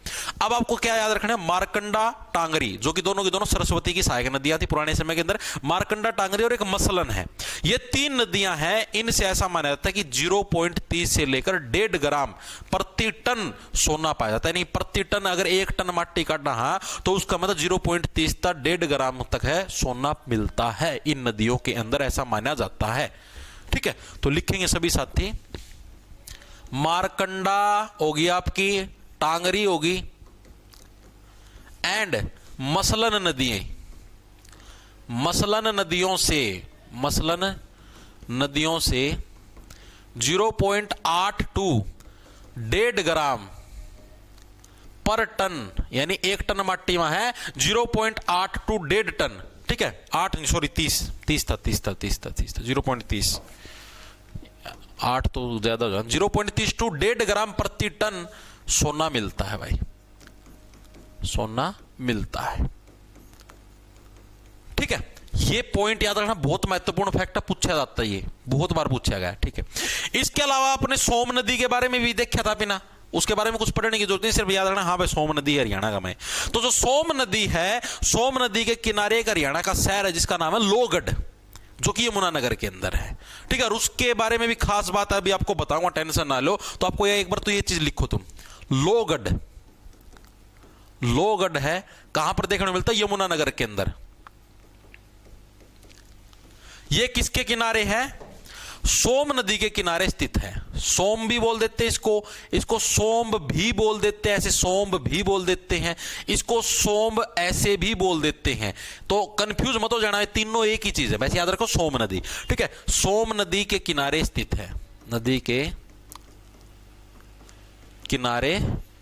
अब आपको क्या याद रखना है, मारकंडा, टांगरी, जो कि दोनों की दोनों सरस्वती की सहायक नदियां थी पुराने समय के अंदर। मारकंडा, टांगरी और एक मसलन है, ये तीन नदियां हैं। इनसे ऐसा माना जाता है कि 0.30 से लेकर 1.5 ग्राम प्रति टन सोना पाया जाता है। यानी प्रति टन अगर 1 टन माटी काटना है तो उसका मतलब 0.30 तक 1.5 ग्राम तक है सोना मिलता है इन नदियों के अंदर, ऐसा माना जाता है। ठीक है, तो लिखेंगे सभी साथी, मारकंडा होगी आपकी, टांगरी होगी एंड मसलन नदियां, मसलन नदियों से 0.82 1.5 ग्राम पर टन, यानी 1 टन माटी में है 0.82 1.5 टन, ठीक है, 30 था 0.30, 8 तो ज्यादा हो, 0.30 टू 1.5 ग्राम प्रति टन सोना मिलता है भाई, सोना मिलता है। ठीक है, ये पॉइंट याद रखना, बहुत महत्वपूर्ण फैक्ट पूछा जाता है, ये बहुत बार पूछा गया। ठीक है, इसके अलावा आपने सोम नदी के बारे में भी देखा था बिना, उसके बारे में कुछ पढ़ने की जरूरत नहीं, सिर्फ याद रखना हाँ भाई सोम नदी है हरियाणा का में। तो जो सोम नदी है, सोम नदी के किनारे एक हरियाणा का शहर है जिसका नाम है लोहगढ़, जो कि यमुनानगर के अंदर है। ठीक है, और उसके बारे में भी खास बात अभी आपको बताऊंगा, टेंशन ना लो। तो आपको एक बार तो ये चीज लिखो तुम, लोहगढ़, लोहगढ़ है कहां पर देखने को मिलता है, यमुनानगर के अंदर। ये किसके किनारे है, सोम नदी के किनारे स्थित है। सोम भी बोल देते हैं इसको सोम्ब भी बोल देते हैं, ऐसे सोम्ब भी बोल देते हैं, इसको सोम्ब ऐसे भी बोल देते हैं। तो कंफ्यूज मत हो जाना, तीनों एक ही चीज है, वैसे याद रखो सोम नदी। ठीक है, सोम नदी के किनारे स्थित है, नदी के किनारे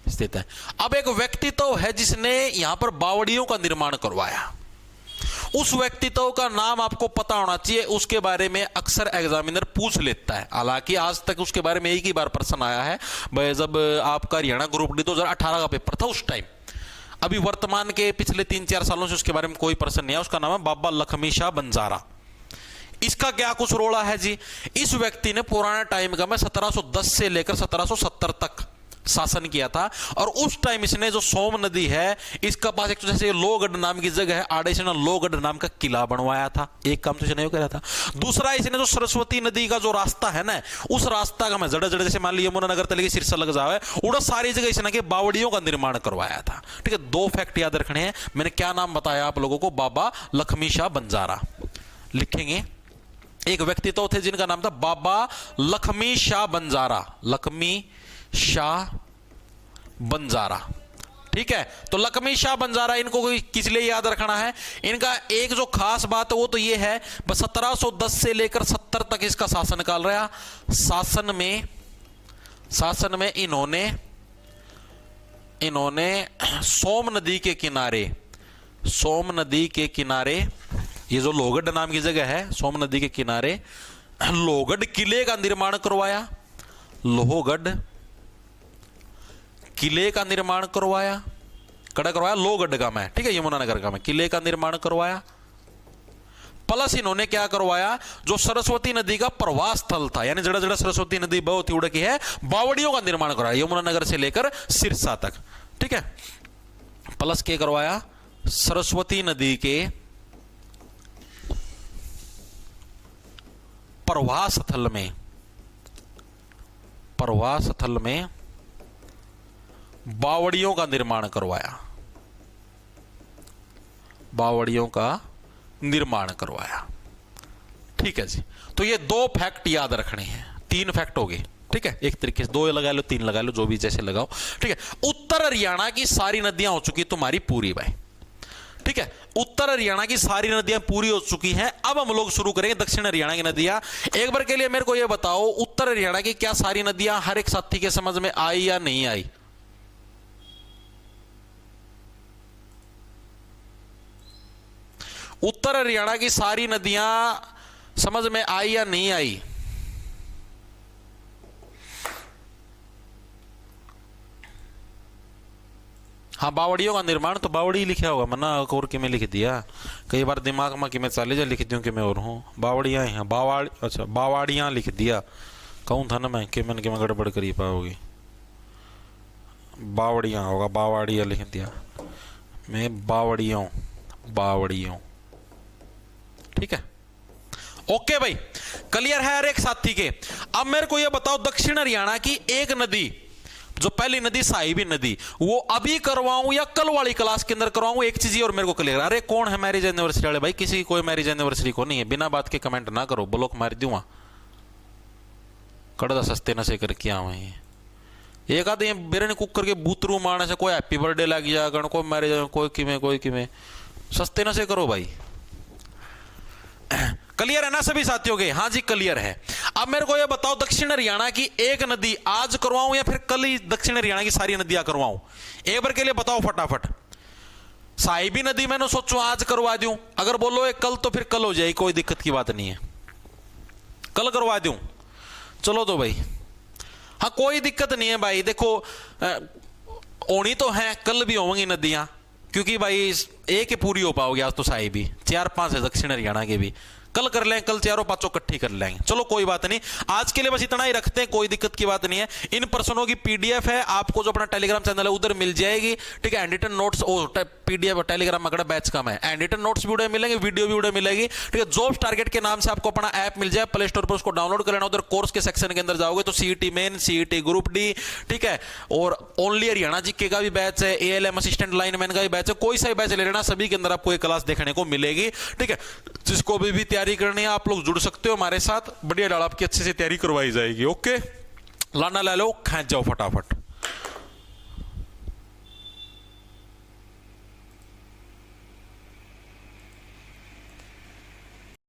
स्थित है। अब एक व्यक्तित्व है जिसने यहां पर बावड़ियों का निर्माण करवाया, उस व्यक्तित्व का नाम आपको पता होना चाहिए, उसके बारे में अक्सर एग्जामिनर पूछ लेता है। हालांकि आज तक उसके बारे में एक ही बार प्रश्न आया है, जब आपका हरियाणा ग्रुप डी 2018 का पेपर था उस टाइम। अभी वर्तमान के पिछले 3-4 सालों से उसके बारे में कोई प्रश्न नहीं है। उसका नाम है बाबा लक्ष्मी शाह बंजारा। इसका क्या कुछ रोला है जी, इस व्यक्ति ने पुराने टाइम का में 1710 से लेकर 1770 तक शासन किया था, और उस टाइम इसने जो सोम नदी है इसका पास एक तो जैसे लोहगढ़ नाम की जगह है, आड़े से लोहगढ़ नाम का किला बनवाया था, एक काम तो इसने कर रहा था। दूसरा, इसने जो सरस्वती नदी का जो रास्ता है ना, उस रास्ता का मैं जड़े जड़े जैसे मान ली यमुनानगर तले की सिरसा लग जाए, उड़ा सारी जगह इसने के बावड़ियों का निर्माण करवाया था। ठीक है, 2 फैक्ट याद रखने हैं। मैंने क्या नाम बताया आप लोगों को, बाबा लक्ष्मी शाह बंजारा। लिखेंगे, एक व्यक्तित्व थे जिनका नाम था बाबा लक्ष्मी शाह बंजारा, लक्ष्मी शाह बंजारा। ठीक है, तो लक्ष्मी शाह बंजारा, इनको किस लिए याद रखना है, इनका एक जो खास बात है वो तो ये है, बस 1710 से लेकर 70 तक इसका शासनकाल रहा। शासन में इन्होंने सोम नदी के किनारे ये जो लोहगढ़ नाम की जगह है, सोम नदी के किनारे लोहगढ़ किले का निर्माण करवाया, लोहगढ़ किले का निर्माण करवाया, कड़ा करवाया लोहगढ़ का में, ठीक है, यमुनानगर का में किले का निर्माण करवाया। प्लस इन्होंने क्या करवाया, जो सरस्वती नदी का प्रवाह स्थल था, यानी जड़ा जड़ा सरस्वती नदी बहुत उड़ की है, बावड़ियों का निर्माण करवाया यमुनानगर से लेकर सिरसा तक। ठीक है, प्लस क्या करवाया, सरस्वती नदी के प्रवाह स्थल में बावड़ियों का निर्माण करवाया, बावड़ियों का निर्माण करवाया। ठीक है जी, तो ये 2 फैक्ट याद रखने हैं, 3 फैक्ट हो गए। ठीक है, एक तरीके से 2 लगा लो, 3 लगा लो, जो भी जैसे लगाओ। ठीक है, उत्तर हरियाणा की सारी नदियां हो चुकी तुम्हारी पूरी भाई। ठीक है, उत्तर हरियाणा की सारी नदियां पूरी हो चुकी हैं। अब हम लोग शुरू करेंगे दक्षिण हरियाणा की नदियां। एक बार के लिए मेरे को यह बताओ, उत्तर हरियाणा की क्या सारी नदियां हर एक साथी के समझ में आई या नहीं आई? उत्तर हरियाणा की सारी नदियां समझ में आई या नहीं आई? हाँ, बावड़ियों का निर्माण तो बावड़ी लिखा होगा, मना और कि मैं लिख दिया, कई बार दिमाग में कि मैं चाले जा लिख दूं कि मैं और हूँ। बावड़ियाँ हैं, बावाड़, अच्छा बावाड़ियाँ लिख दिया, कहूँ था ना मैं कि मैंने कि मैं गड़बड़ करी पाओगी। बावड़ियाँ होगा, बावाड़िया लिख दिया मैं, बावड़ियों, बावड़ियों। ठीक है, ओके भाई, क्लियर है हर एक साथी के। अब मेरे को यह बताओ, दक्षिण हरियाणा की एक नदी, जो पहली नदी साहिबी नदी, वो अभी करवाऊं या कल वाली क्लास के अंदर करवाऊं? एक चीज और मेरे को क्लियर। अरे कौन है मैरिज एनिवर्सरी वाले भाई? किसी की कोई मैरिज एनिवर्सरी को नहीं है, बिना बात के कमेंट ना करो, ब्लॉक मार दूंगा। कड़दा सस्ते नशे कर क्या हुए एक आधे बेरन कुकर के बूतरू मारने से कोई हैप्पी बर्थडे लग जाएगा, कोई मैरिज, कोई किमें सस्ते नशे करो भाई। क्लियर है ना सभी साथियों के? हाँ जी क्लियर है। अब मेरे को ये बताओ, दक्षिण हरियाणा की एक नदी आज करवाऊं या फिर कल ही दक्षिण हरियाणा की सारी नदियां करवाऊं? एक बार के लिए बताओ फटाफट। साहिबी नदी मैंने सोचू आज करवा दूं, अगर बोलो एक कल तो फिर कल हो जाएगी, कोई दिक्कत की बात नहीं है, कल करवा दूं। चलो तो भाई, हाँ कोई दिक्कत नहीं है भाई। देखो होनी तो है, कल भी होंगी नदियां, क्योंकि भाई एक ही पूरी हो पाओगे आज तो साहिबी, 4-5 है दक्षिण हरियाणा के भी, कल कर लेंगे, कल 4-5 इकट्ठी कर लेंगे। चलो कोई बात नहीं, आज के लिए बस इतना ही रखते हैं, कोई दिक्कत की बात नहीं है। इन प्रश्नों की पीडीएफ है, आपको जो अपना टेलीग्राम चैनल है उधर मिल जाएगी। ठीक है, and written notes PDF Telegram में बैच कम है, एंड रिटन नोट्स भी उड़े मिलेंगे, वीडियो भी उड़े मिलेगी। ठीक है, जॉब्स टारगेट के नाम से आपको अपना ऐप मिल जाए, प्ले स्टोर पर उसको डाउनलोड कर लेना। उधर कोर्स के सेक्शन के अंदर जाओगे तो CET main, CET group D, ठीक है, और ओनली हरियाणा जीके का भी बैच है, एएलएम असिस्टेंट लाइनमैन का भी बैच है, कोई सा भी बैच ले लेना, सभी के अंदर आपको एक क्लास देखने को मिलेगी। ठीक है, जिसको भी तैयारी करनी है आप लोग जुड़ सकते हो हमारे साथ, बढ़िया डाल आपकी अच्छे से तैयारी करवाई जाएगी। ओके, लाना ले लो, खींच जाओ फटाफट।